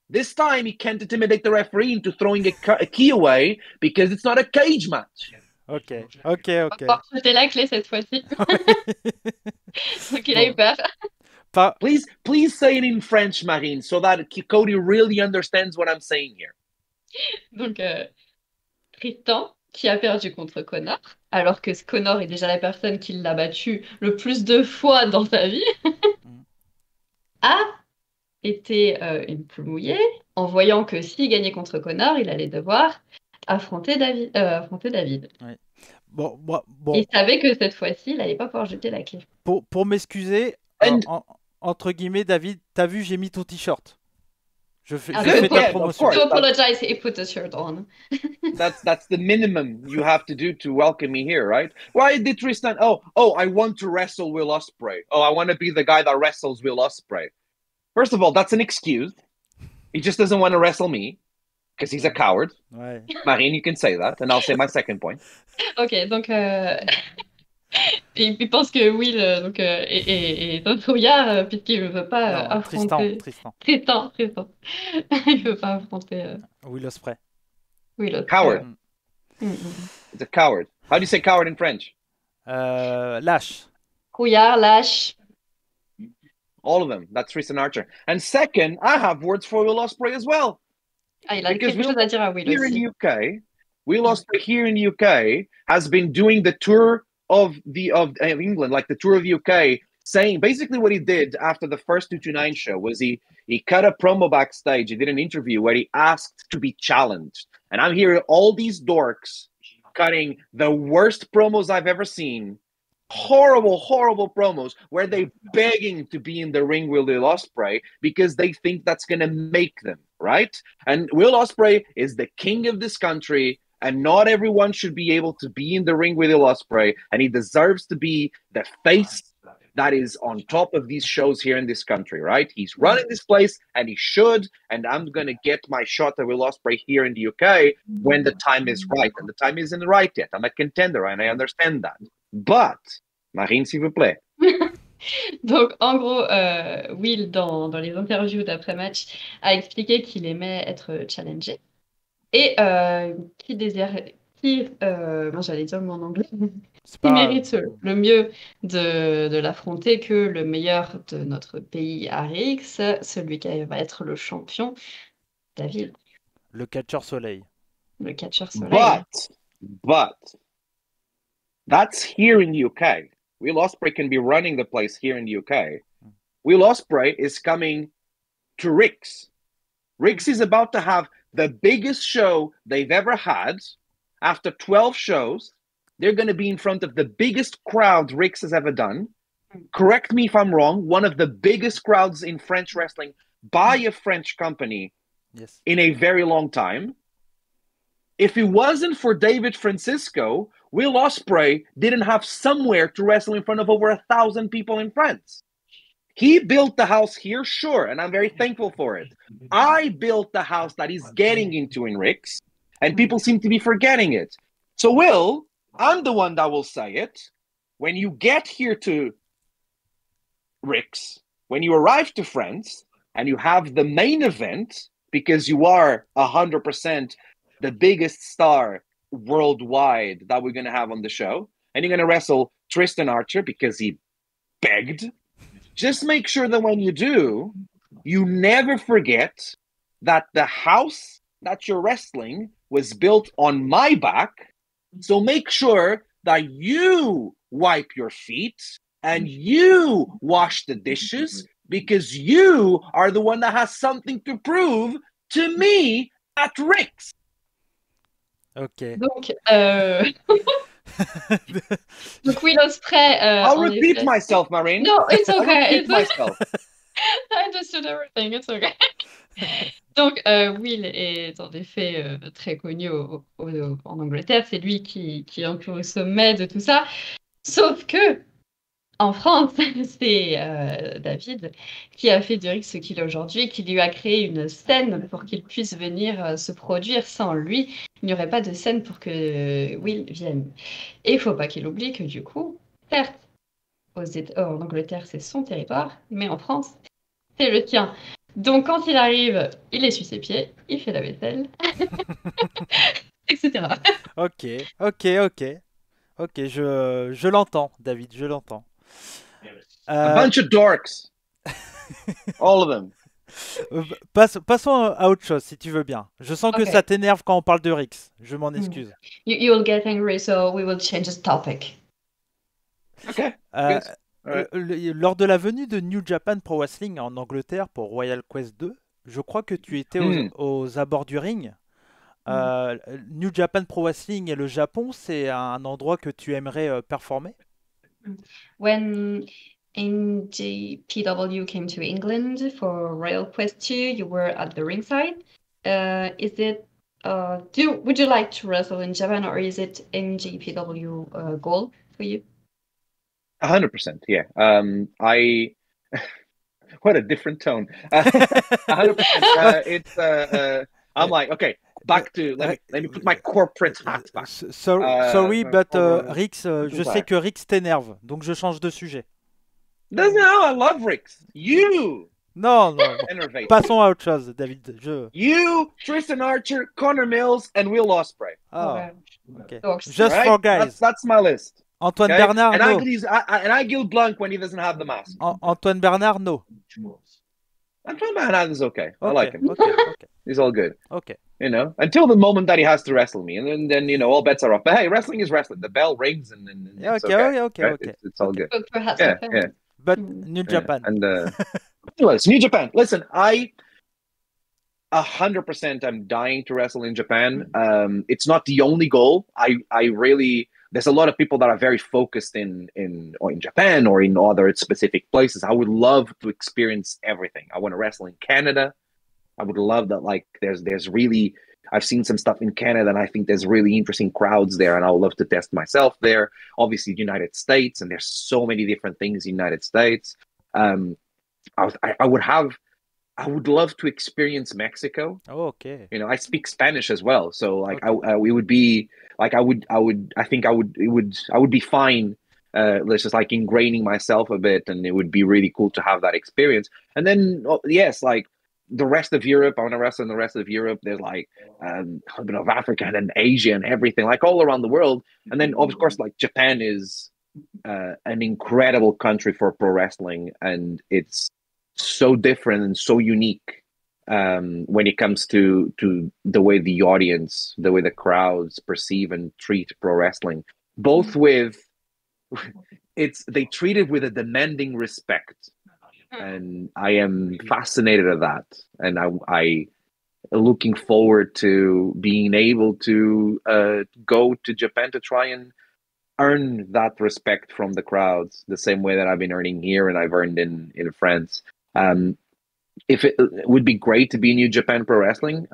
This time, he can't intimidate the referee into throwing a key away because it's not a cage match. Ok. C'était la clé cette fois-ci. Donc il a eu peur. Please say it in French, Marine, so that Cody really understands what I'm saying here. Donc Tristan, qui a perdu contre Connor, alors que Connor est déjà la personne qui l'a battu le plus de fois dans sa vie, a été une pluie mouillée en voyant que s'il gagnait contre Connor, il allait devoir affronter David. Ouais. Bon. Il savait que cette fois-ci, il n'allait pas pouvoir jeter la clé. Pour m'excuser, entre guillemets, David, t'as vu, j'ai mis ton t-shirt. Je fais ta promotion. To apologize, he put the shirt on. That's the minimum you have to do to welcome me here, right? Why did Tristan? Oh, I want to wrestle Will Ospreay. Oh, I want to be the guy that wrestles Will Ospreay. First of all, that's an excuse. He just doesn't want to wrestle me because he's a coward. Ouais. Marine, you can say that, and I'll say my second point. Ok, donc il pense que Will est un trouillard puisqu'il ne veut pas affronter... Tristan. Il ne veut pas affronter... Will Ospreay. Coward. It's a coward. How do you say coward in French? Lâche. Trouillard, lâche. All of them. That's Tristan Archer. And second, I have words for Will Ospreay as well. Ah, il a quelque chose à dire à Will Here aussi. in UK, Will Ospreay here in UK has been doing the tour of England, like the tour of the UK, saying basically what he did after the first 229 show was he cut a promo backstage. He did an interview where he asked to be challenged. And I'm hearing all these dorks cutting the worst promos I've ever seen. Horrible, horrible promos where they begging to be in the ring with Will Ospreay because they think that's going to make them, right? And Will Ospreay is the king of this country, and not everyone should be able to be in the ring with Will Ospreay, and he deserves to be the face that is on top of these shows here in this country, right? He's running this place, and he should, and I'm going to get my shot at Will Ospreay here in the UK when the time is right, and the time isn't right yet. I'm a contender, and I understand that. But, Marine, s'il vous plaît. Donc, en gros, Will, dans les interviews d'après-match, a expliqué qu'il aimait être challengé et qui désirait, j'allais dire le mot en anglais, qui mérite le mieux de l'affronter que le meilleur de notre pays à Rixe, celui qui va être le champion, David. Le Catcheur Soleil. Le Catcheur Soleil. But, that's here in the UK. Will Ospreay can be running the place here in the UK. Will Ospreay is coming to Rixe. Rixe is about to have the biggest show they've ever had. After 12 shows, they're going to be in front of the biggest crowd Rixe has ever done. Correct me if I'm wrong, one of the biggest crowds in French wrestling by a French company in a very long time. If it wasn't for David Francisco, Will Ospreay didn't have somewhere to wrestle in front of over 1,000 people in France. He built the house here, sure, and I'm very thankful for it. I built the house that he's getting into in Rixe, and people seem to be forgetting it. So, Will, I'm the one that will say it. When you get here to Rixe, when you arrive to France, and you have the main event, because you are 100% the biggest star worldwide that we're going to have on the show, and you're going to wrestle Tristan Archer because he begged. Just make sure that when you do, you never forget that the house that you're wrestling was built on my back. So make sure that you wipe your feet and you wash the dishes because you are the one that has something to prove to me at Rixe. Ok. Donc, donc Will Ospreay. I'll repeat myself, Marine. No, it's okay. I'll repeat myself. I understood everything. It's okay. Donc, Will est en effet très connu en Angleterre. C'est lui qui est un peu au sommet de tout ça. Sauf que en France, c'est David qui a fait de Rixe ce qu'il est aujourd'hui, qui lui a créé une scène pour qu'il puisse venir se produire. Sans lui, il n'y aurait pas de scène pour que Will vienne. Et il ne faut pas qu'il oublie que du coup, certes, en Angleterre, c'est son territoire, mais en France, c'est le tien. Donc quand il arrive, il essuie ses pieds, il fait la vaisselle, etc. Ok, je l'entends, David, je l'entends. A bunch of dorks. All of them. Passons à autre chose, si tu veux bien. Je sens que ça t'énerve quand on parle de Rixe. Je m'en excuse. You will get angry, so we will change the topic. Okay. Lors de la venue de New Japan Pro Wrestling en Angleterre pour Royal Quest 2, je crois que tu étais aux abords du ring. New Japan Pro Wrestling et le Japon, c'est un endroit que tu aimerais performer? When NJPW came to England for Royal Quest 2, you were at the ringside. Would you like to wrestle in Japan, or is it NJPW goal for you? 100%, yeah. What a different tone. 100%. I'm like, okay, back to let me put my corporate hat back. Sorry, but Rixe, je sais que Rixe t'énerve, donc je change de sujet. No, I love Rixe. You. Non. Passons à autre chose, David. You, Tristan Archer, Connor Mills, and Will Ospreay. Oh, okay. Just for guys. That's my list. Antoine Okay? Bernard, And no. I give blank when he doesn't have the mask. Antoine Bernard, no. Antoine Bernard is okay. I Okay, like him. okay. He's all good. Okay. You know, until the moment that he has to wrestle me, and then you know, all bets are off. But hey, wrestling is wrestling. The bell rings, and Yeah, it's okay, okay. okay. It's all good. But perhaps Yeah, a film. yeah. But New Japan. And anyways, New Japan. Listen, I 100% I'm dying to wrestle in Japan. It's not the only goal. I really there's a lot of people that are very focused in Japan or in other specific places. I would love to experience everything. I want to wrestle in Canada. I would love that. Like there's really I've seen some stuff in Canada and I think there's really interesting crowds there, and I would love to test myself there. Obviously, the United States, and there's so many different things in the United States. I would love to experience Mexico. Oh, okay. You know, I speak Spanish as well, so like Okay. we would be like I would be fine. Let's just like ingraining myself a bit, and it would be really cool to have that experience. And then yes, like the rest of Europe, I want to wrestle in the rest of Europe. There's like a bit of Africa and then Asia and everything, like all around the world. And then of course, like Japan is an incredible country for pro wrestling, and it's so different and so unique when it comes to the way the audience, the way the crowds perceive and treat pro wrestling. Both with they treat it with a demanding respect, and I am fascinated at that, and I looking forward to being able to go to Japan to try and earn that respect from the crowds the same way that I've been earning here and I've earned in France. If it would be great to be New Japan Pro Wrestling.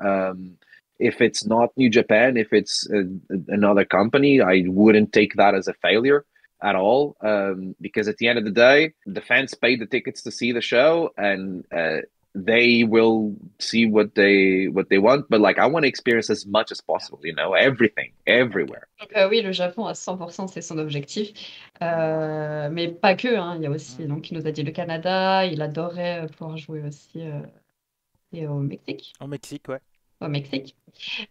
If it's not New Japan, if it's another company, I wouldn't take that as a failure at all. Because at the end of the day, the fans paid the tickets to see the show, and they will see what they want. But like, I want to experience as much as possible, you know, everything, everywhere. Donc, oui, le Japon à 100%, c'est son objectif. Mais pas que, hein. Il y a aussi, donc il nous a dit le Canada, il adorerait pouvoir jouer aussi et au Mexique. Au Mexique, ouais. Au Mexique.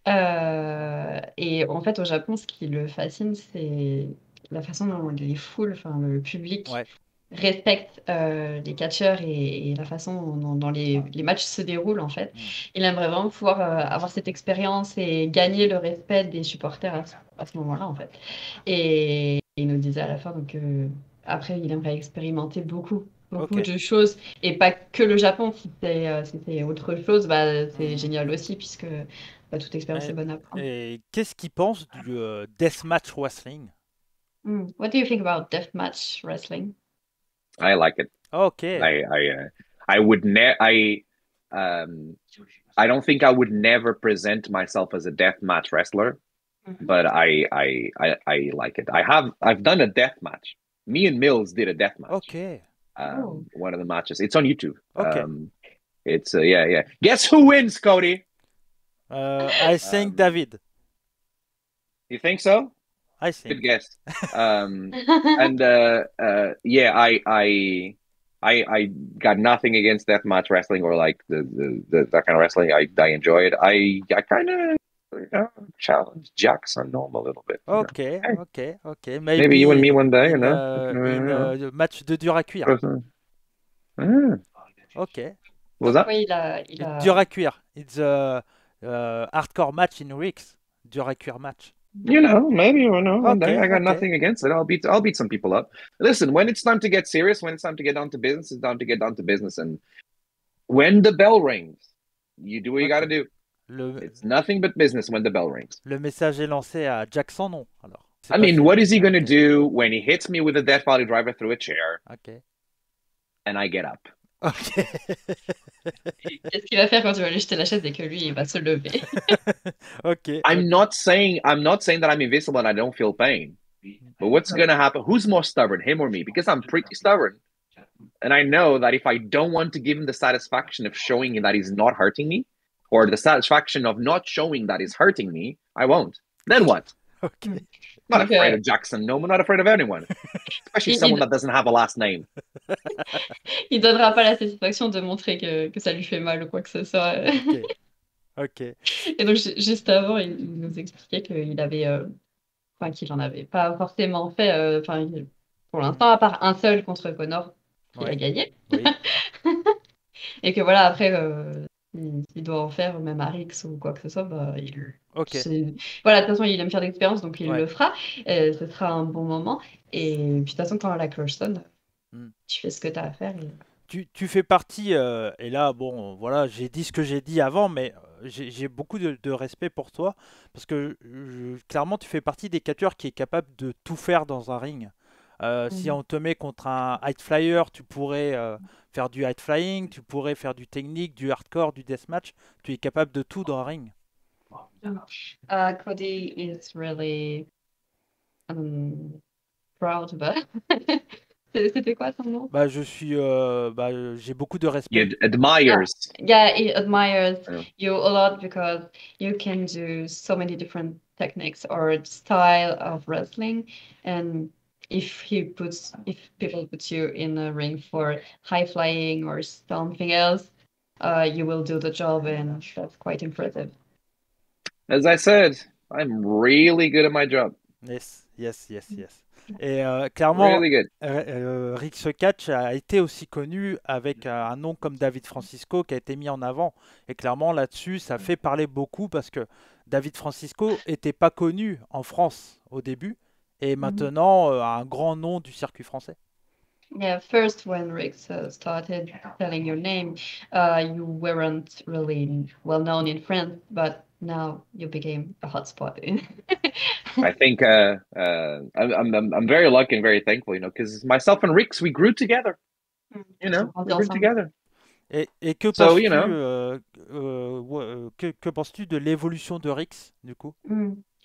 Et en fait, au Japon, ce qui le fascine, c'est la façon dont les foules, enfin le public, Ouais. respecte les catcheurs et la façon dont les matchs se déroulent, en fait. Il aimerait vraiment pouvoir avoir cette expérience et gagner le respect des supporters à ce moment-là, en fait. Et il nous disait à la fin, donc, après, il aimerait expérimenter beaucoup Ok. de choses, et pas que le Japon. Si c'est autre chose, bah, c'est génial aussi, puisque bah, toute expérience est bonne à prendre. Et qu'est-ce qu'il pense du deathmatch wrestling? What do you think about deathmatch wrestling? I like it. Okay. I would I don't think I would never present myself as a deathmatch wrestler, but I like it. I've done a death match. Me and Mills did a death match. Okay. One of the matches. It's on YouTube. Okay. It's yeah. Guess who wins, Cody? I think David. You think so? I think. Good guess. And yeah, I got nothing against deathmatch wrestling or like the that kind of wrestling. I enjoy it. I kind of challenge Jackson Gnome a little bit. Okay, you know? okay. Maybe you and me one day, you know. In match de dur à cuire. Okay. What was that? Oui, Dur à cuire. It's a hardcore match in Rixe. Dur à cuire match. You know, maybe you know. One day, I got okay. nothing against it. I'll beat some people up. Listen, when it's time to get serious, when it's time to get down to business, it's time to get down to business. And when the bell rings, you do what you got to do. It's nothing but business when the bell rings. Le message est lancé à Jackson, non? Alors. I mean, what is he going to do when he hits me with a Death Valley driver through a chair? Okay. And I get up. Okay. Qu'est-ce qu'il va faire quand tu vas lui jeter la chaise et que lui, il va se lever? Okay. I'm not saying that I'm invisible and I don't feel pain. But what's going to happen? Who's more stubborn, him or me? Because I'm pretty stubborn. And I know that if I don't want to give him the satisfaction of showing him that he's not hurting me, or the satisfaction of not showing that he's hurting me, I won't. Then what? Okay. I'm not afraid of Jackson. No, I'm not afraid of anyone. Especially someone that doesn't have a last name. Il donnera pas la satisfaction de montrer que ça lui fait mal ou quoi que ce soit. Ok. Et donc, juste avant, il nous expliquait qu'il avait enfin qu'il en avait pas forcément fait. Enfin, pour l'instant, à part un seul contre Connor, qu'il a Ouais. gagné. Oui. Et que voilà, après, s'il doit en faire, même à Rix ou quoi que ce soit, bah, Ok. voilà, de toute façon, il aime faire d'expérience, donc il Ouais. le fera. Ce sera un bon moment. Et puis, de toute façon, quand la cloche sonne, Hmm. tu fais ce que tu as à faire. Tu fais partie, et là, bon, voilà, j'ai dit ce que j'ai dit avant, mais j'ai beaucoup de respect pour toi, parce que clairement, tu fais partie des catcheurs qui est capable de tout faire dans un ring. Si Mm. on te met contre un high flyer, tu pourrais faire du high flying, tu pourrais faire du technique, du hardcore, du deathmatch. Tu es capable de tout dans un ring. Cody is really proud, but c'était quoi son nom? Bah, j'ai beaucoup de He respect. admires. Yeah, he admires Yeah. you a lot because you can do so many different techniques or style of wrestling, and if people put you in a ring for high flying or something else, you will do the job, and that's quite impressive. As I said, I'm really good at my job. Yes, yes, yes, yes. Et clairement, Really good. Rixe Catch a été aussi connu avec un nom comme David Francisco qui a été mis en avant. Et clairement, là-dessus, ça fait parler beaucoup parce que David Francisco n'était pas connu en France au début et Mhm. maintenant a un grand nom du circuit français. Yeah, first when Rick started telling your name, you weren't really well known in France, but now you became a hotspot. I think I'm very lucky and very thankful, because myself and Rix, we grew together. Ils sont We grandis grew ensemble. together. Et que So, penses-tu que penses-tu de l'évolution de Rix du coup?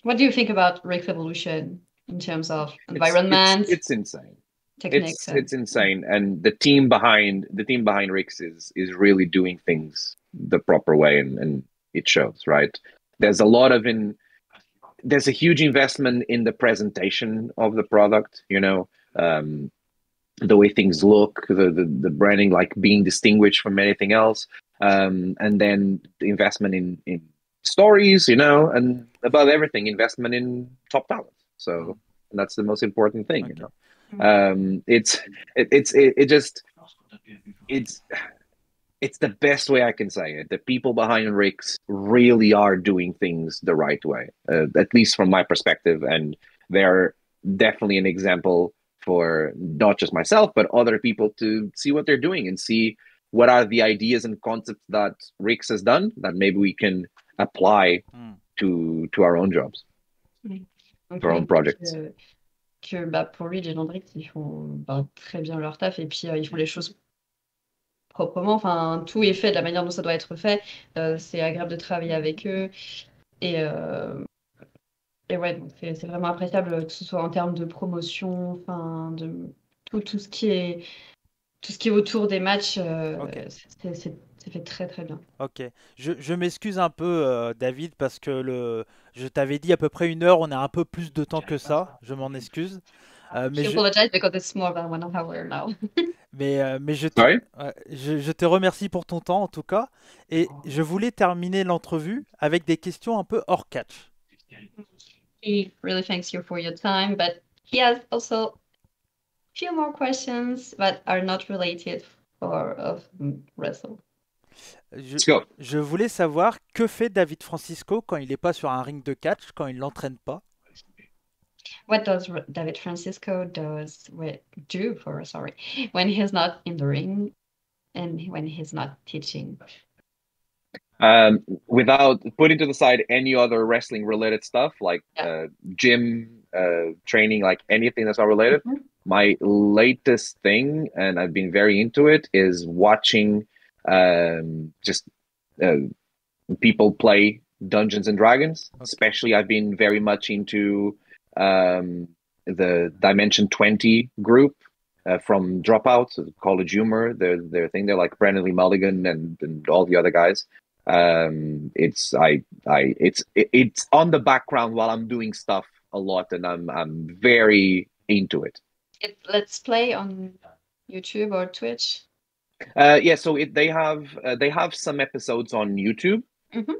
What do you think about Rick's evolution in terms of it's environment, it's insane. techniques, It's insane, and the team behind Rix is really doing things the proper way, and it shows, right? There's a lot of in there's a huge investment in the presentation of the product, the way things look, the branding, like being distinguished from anything else, and then the investment in stories, and above everything, investment in top talent. So that's the most important thing, Ok. it just it's the best way I can say it. The people behind Rix really are doing things the right way, at least from my perspective, and they're definitely an example for not just myself but other people to see what they're doing and see what are the ideas and concepts that Rix has done that maybe we can apply to our own jobs, Donc to our lui, own il dit projects. que pour lui, les gens de Rick, ils font très bien leur taf et puis ils font les choses proprement. Enfin, tout est fait de la manière dont ça doit être fait. C'est agréable de travailler avec eux. Et, et ouais, donc c'est vraiment appréciable, que ce soit en termes de promotion, enfin, de tout tout ce qui est autour des matchs, Ok. c'est fait très très bien. Ok. Je m'excuse un peu, David, parce que je t'avais dit à peu près 1 heure, on a un peu plus de temps que ça. Je m'en excuse. Mais Je je, apologize because it's more than 1 hour now. mais Sorry. je te remercie pour ton temps en tout cas. Et je voulais terminer l'entrevue avec des questions un peu hors catch. He really thanks you for your time, but he has also a few more questions that are not related of wrestle. Je, Let's go. je voulais savoir que fait David Francisco quand il n'est pas sur un ring de catch, quand il l'entraîne pas. What does David Francisco do when he's not in the ring and when he's not teaching? Without putting to the side any other wrestling related stuff like gym training, like anything that's not related, my latest thing, and I've been very into it, is watching just people play Dungeons and Dragons. Ok. Especially, I've been very much into the Dimension 20 group from Dropout, College Humor. Their thing. They're like Brandon Lee Mulligan and all the other guys. It's on the background while I'm doing stuff a lot, and I'm very into it. Let's play on YouTube or Twitch. Yeah, so they have some episodes on YouTube,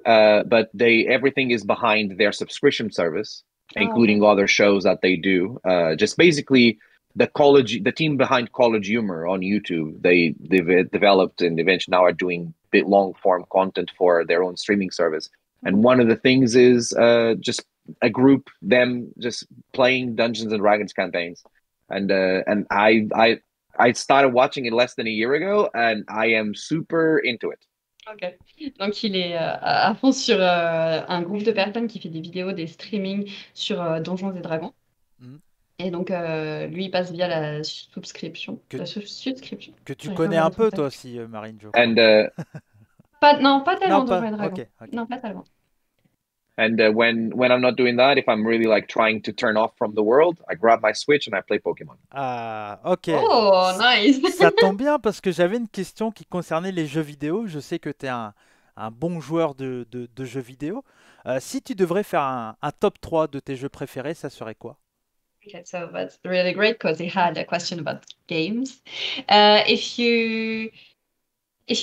but everything is behind their subscription service. including other shows that they do. Just basically the team behind College Humor on YouTube. They've developed and eventually now are doing bit long form content for their own streaming service. And one of the things is just a group, them just playing Dungeons and Dragons campaigns. And I started watching it less than a year ago, and I am super into it. Ok. Donc il est à fond sur un groupe de personnes qui fait des vidéos, des streamings sur Donjons et Dragons. Mhm. Et donc lui il passe via la subscription. Subscription. Que tu Ouais, connais comment un on dit peu, ça toi aussi, Marine, je crois. And Non, pas tellement Non, pas. Donjons et Dragons. Ok. Non, pas tellement. and when I'm not doing that, if I'm really like trying to turn off from the world, I grab my Switch and I play Pokemon. Ah, ok. Oh, nice. Ça tombe bien parce que j'avais une question qui concernait les jeux vidéo. Je sais que tu es un bon joueur de jeux vidéo. Si tu devrais faire un top 3 de tes jeux préférés, ça serait quoi? Okay, so that's really great because he had a question about games. If you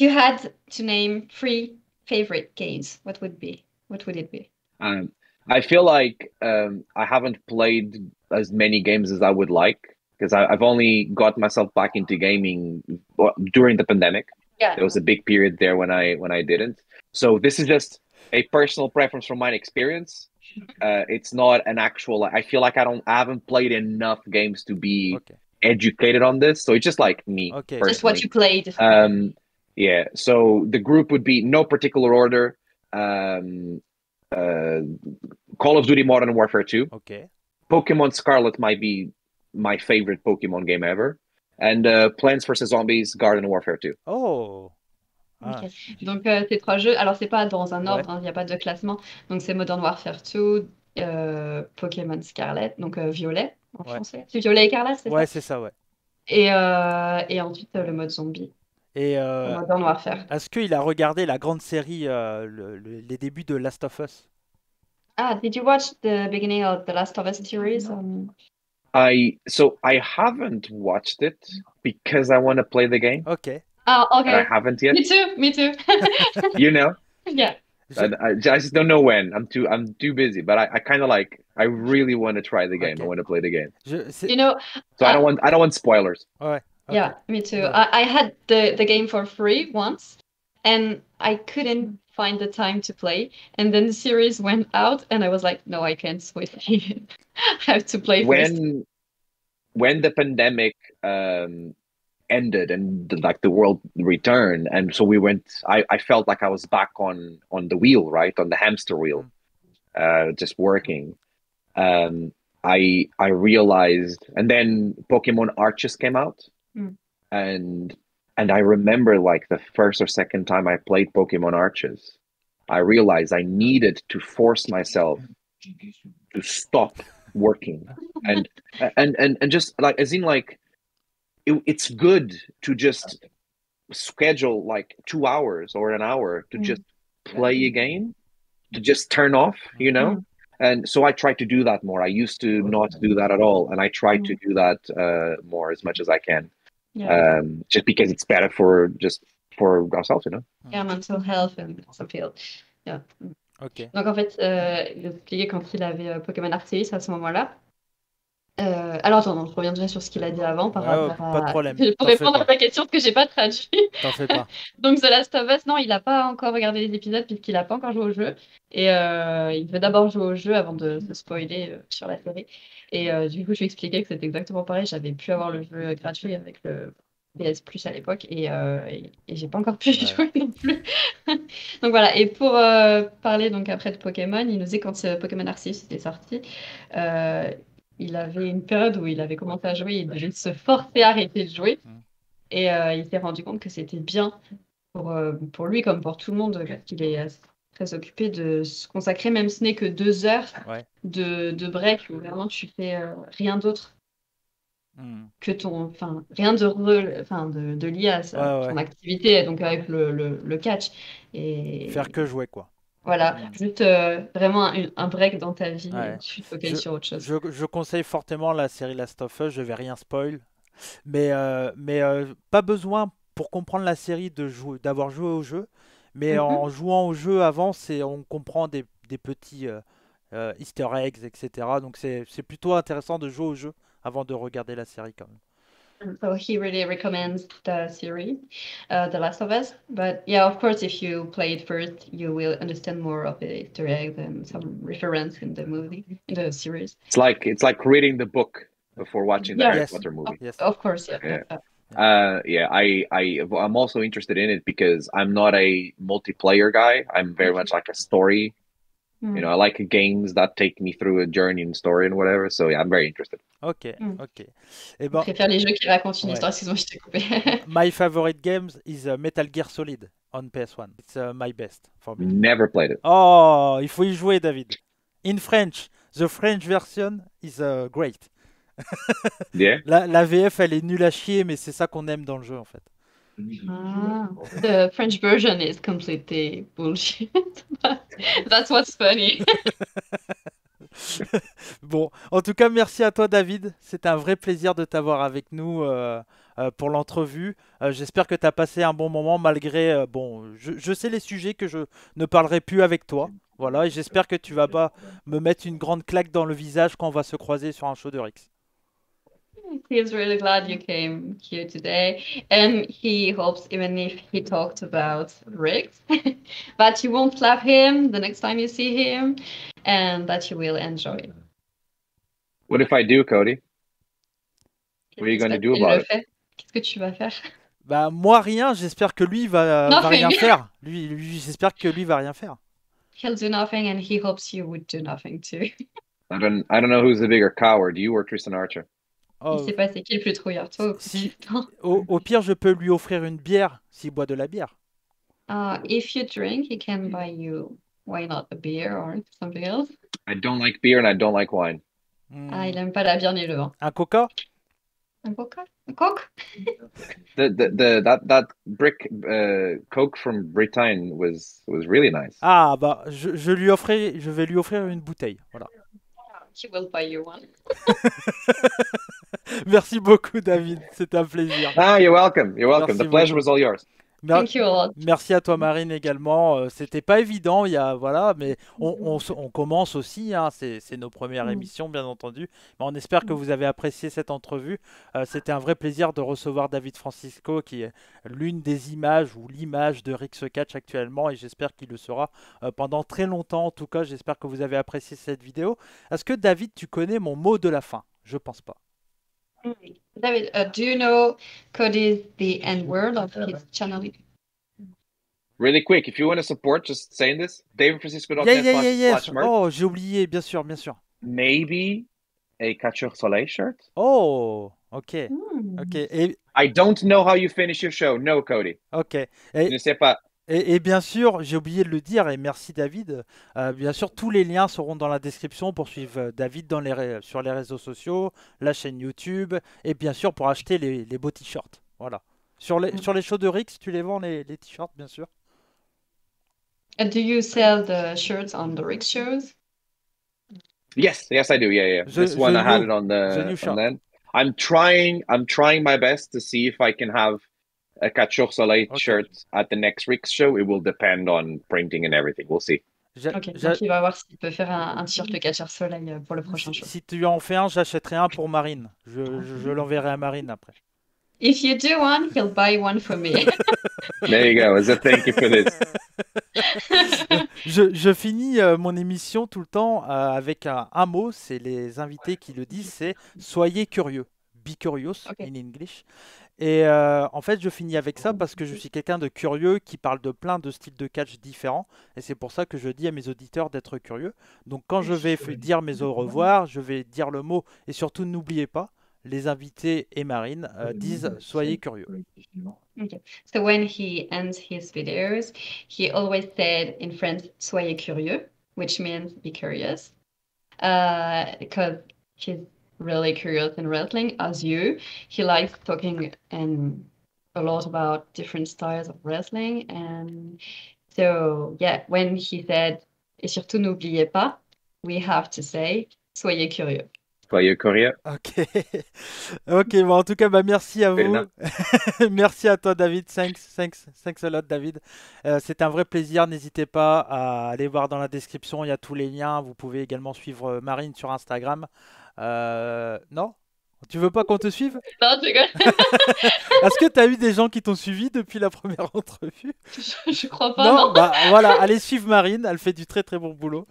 had to name 3 favorite games, what would it be? I feel like I haven't played as many games as I would like because I've only got myself back into gaming during the pandemic. Yeah. There was a big period there when I didn't. So this is just a personal preference from my experience. It's not an actual. I feel like I haven't played enough games to be educated on this. So it's just like me. Okay. Personally. Just what you played. Yeah. So the group would be no particular order. Call of Duty Modern Warfare 2. Ok. Pokemon Scarlet might be my favorite Pokemon game ever. And Plants vs. Zombies Garden Warfare 2. Oh. Ah. Ok. Donc ces 3 jeux, alors c'est pas dans un ordre, Ouais. il n'y a pas de classement. Donc c'est Modern Warfare 2, Pokémon Scarlet, donc violet en français. C'est violet écarlate, c'est Ouais, ça? c'est ça, ouais. Et ensuite le mode zombie, Et Modern Warfare. est-ce qu'il a regardé la grande série, les débuts de Last of Us? Ah, did you watch the beginning of the Last of Us series? I haven't watched it because I want to play the game. Ok. Oh, But I okay. haven't yet. Me too. You know? Yeah. I just don't know when. I'm too busy. But I kind of like. I really want to try the game. Okay. I want to play the game. You know, So I don't want spoilers. Ouais. ok. yeah, me too. Ouais. I had the game for free once, and I couldn't find the time to play. And then the series went out, and I was like, no, I can't wait. I have to play first. When the pandemic ended and like the world returned, and so we went. I felt like I was back on the wheel, right, on the hamster wheel, just working. I realized, and then Pokemon Arceus came out, and I remember like the first or second time I played Pokemon Arceus, I realized I needed to force myself to stop working and just like as in like it's good to just schedule like 2 hours or an hour to just play a game, to just turn off, you know. And so I try to do that more. I used to not do that at all, and I try to do that more as much as I can. Yeah. Just because it's better for ourselves, you know. Yeah, mental health and some field. Yeah. Ok. Donc en fait, il expliquait quand il avait Pokémon Arceus à ce moment-là. Alors attends, non, je reviendrai sur ce qu'il a dit avant par rapport pas de problème. Pour répondre à ta question, parce que j'ai pas traduit. T'en fais pas. Donc The Last of Us, non, il n'a pas encore regardé les épisodes puisqu'il n'a pas encore joué au jeu. Et il veut d'abord jouer au jeu avant de se spoiler sur la série. Et du coup, je lui ai expliqué que c'était exactement pareil. J'avais pu avoir le jeu gratuit avec le PS Plus à l'époque et j'ai pas encore pu y jouer non plus. Donc voilà, et pour parler donc après de Pokémon, il nous dit quand Pokémon Arceus était sorti, il avait une période où il avait commencé à jouer, il devait se forcer à arrêter de jouer. Et il s'est rendu compte que c'était bien pour lui comme pour tout le monde, parce qu'il est très occupé de se consacrer, même si ce n'est que 2 heures de break où vraiment tu fais rien d'autre que rien de lié à ton activité, donc avec le catch. Et faire que jouer, quoi. Voilà, juste vraiment un break dans ta vie, tu te focalises sur autre chose. Je conseille fortement la série Last of Us, je vais rien spoil, mais pas besoin pour comprendre la série d'avoir joué au jeu, mais en jouant au jeu avant, on comprend des petits Easter eggs, etc. Donc c'est plutôt intéressant de jouer au jeu avant de regarder la série quand même. So he really recommends the series, The Last of Us. But yeah, of course, if you play it first, you will understand more of the Easter eggs and some reference in the movie, in the series. It's like reading the book before watching the Harry Yes. Potter movie. Yes. Of course, yeah. Yeah. I'm also interested in it because I'm not a multiplayer guy. I'm very much like a story. You know, I like games that take me through a journey and story and whatever. So yeah, I'm very interested. Ok. Et Je ben, préfère les jeux qui racontent une histoire. Excuse-moi, je t'ai coupé. my favorite games is Metal Gear Solid on PS1. It's my best for me. Never played it. Oh, il faut y jouer, David. In French, the French version is great. Yeah. La VF, elle est nulle à chier, mais c'est ça qu'on aime dans le jeu en fait. The French version is completely bullshit. That's what's funny. Bon, en tout cas, merci à toi, David. C'était un vrai plaisir de t'avoir avec nous pour l'entrevue. J'espère que tu as passé un bon moment malgré... bon, je sais les sujets que je ne parlerai plus avec toi. Voilà, et j'espère que tu vas pas me mettre une grande claque dans le visage quand on va se croiser sur un show de Rixe. He's really glad you came here today, and he hopes, even if he talked about Rick, that you won't slap him the next time you see him, and that you will enjoy it. What if I do, Cody? What are you going to do about it? Qu'est-ce que tu vas faire? Bah moi rien, j'espère que lui va rien faire. Lui j'espère que lui va rien faire. He'll do nothing, and he hopes you would do nothing too. I don't know who's the bigger coward, you or Tristan Archer. Il s'est passé qui est le plus trouillard, toi ou au pire, je peux lui offrir une bière s'il boit de la bière. If you drink, he can buy you, why not, a beer or something else? I don't like beer and I don't like wine. Il aime pas la bière ni le vin. Un coca? Un coca? Un coke? That brick Coke from Britain was really nice. Ah bah je vais lui offrir une bouteille, voilà. He will buy you one. Merci beaucoup, David. C'était un plaisir. Ah, you're welcome. You're welcome. Merci The pleasure was all yours. Thank you a lot. Merci à toi, Marine, également. C'était pas évident, voilà, mais on commence aussi. Hein, c'est nos premières émissions, bien entendu. Mais on espère que vous avez apprécié cette entrevue. C'était un vrai plaisir de recevoir David Francisco, qui est l'une des images ou l'image de Rixe Catch actuellement, et j'espère qu'il le sera pendant très longtemps. En tout cas, j'espère que vous avez apprécié cette vidéo. Est-ce que, David, tu connais mon mot de la fin? Je pense pas. David, do you know Cody's the N-word of his channel? Really quick, if you want to support, just saying this, davidfrancisco.net/merch. Oh, j'ai oublié, bien sûr, bien sûr. Maybe a Catcheur Soleil shirt. Oh, ok. Ok. Et... I don't know how you finish your show. No, Cody. Ok. Je ne sais pas. Et bien sûr, j'ai oublié de le dire, et merci David, bien sûr, tous les liens seront dans la description pour suivre David sur les réseaux sociaux, la chaîne YouTube, et bien sûr pour acheter les beaux t-shirts. Voilà. Sur les shows de Rixe, tu les vends les t-shirts, bien sûr. And do you sell the shirts on the Rixe shows? Yes, I do. Yeah. This one I had it on the new shop. I'm trying my best to see if I can have a Catcheur Soleil shirt at the next Rixe show. It will depend on printing and everything. We'll see. Donc il va voir s'il peut faire un t-shirt le Catcheur Soleil pour le prochain show. Si tu en fais un, j'achèterai un pour Marine. Je l'enverrai à Marine après. If you do one, he'll buy one for me. There you go. So thank you for this. Je finis mon émission tout le temps avec un mot, c'est les invités qui le disent, c'est soyez curieux. Be curious in English. Et en fait, je finis avec ça parce que je suis quelqu'un de curieux qui parle de plein de styles de catch différents. Et c'est pour ça que je dis à mes auditeurs d'être curieux. Donc quand je vais dire mes au revoir, je vais dire le mot. Et surtout, n'oubliez pas, les invités et Marine disent soyez curieux. Okay. So when he ends his videos, he always said in French, soyez curieux, which means be curious. Because he's really curious in wrestling, as you. He likes talking a lot about different styles of wrestling. And so, yeah, when he said, et surtout n'oubliez pas, we have to say, soyez curieux. Soyez curieux. Ok. Ok, bon, en tout cas, bah, merci à vous. Merci à toi, David. Thanks a lot, David. C'est un vrai plaisir. N'hésitez pas à aller voir dans la description. Il y a tous les liens. Vous pouvez également suivre Marine sur Instagram. Non? Tu veux pas qu'on te suive? Non, tu rigoles. Est-ce que tu as eu des gens qui t'ont suivi depuis la première entrevue? Je crois pas, Non? non. Bah voilà, allez suivre Marine. Elle fait du très très bon boulot.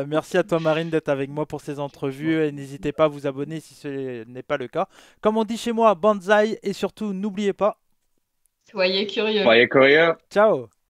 Merci à toi, Marine, d'être avec moi pour ces entrevues. Et n'hésitez pas à vous abonner si ce n'est pas le cas. Comme on dit chez moi, banzai. Et surtout, n'oubliez pas. Soyez curieux. Soyez curieux. Ciao!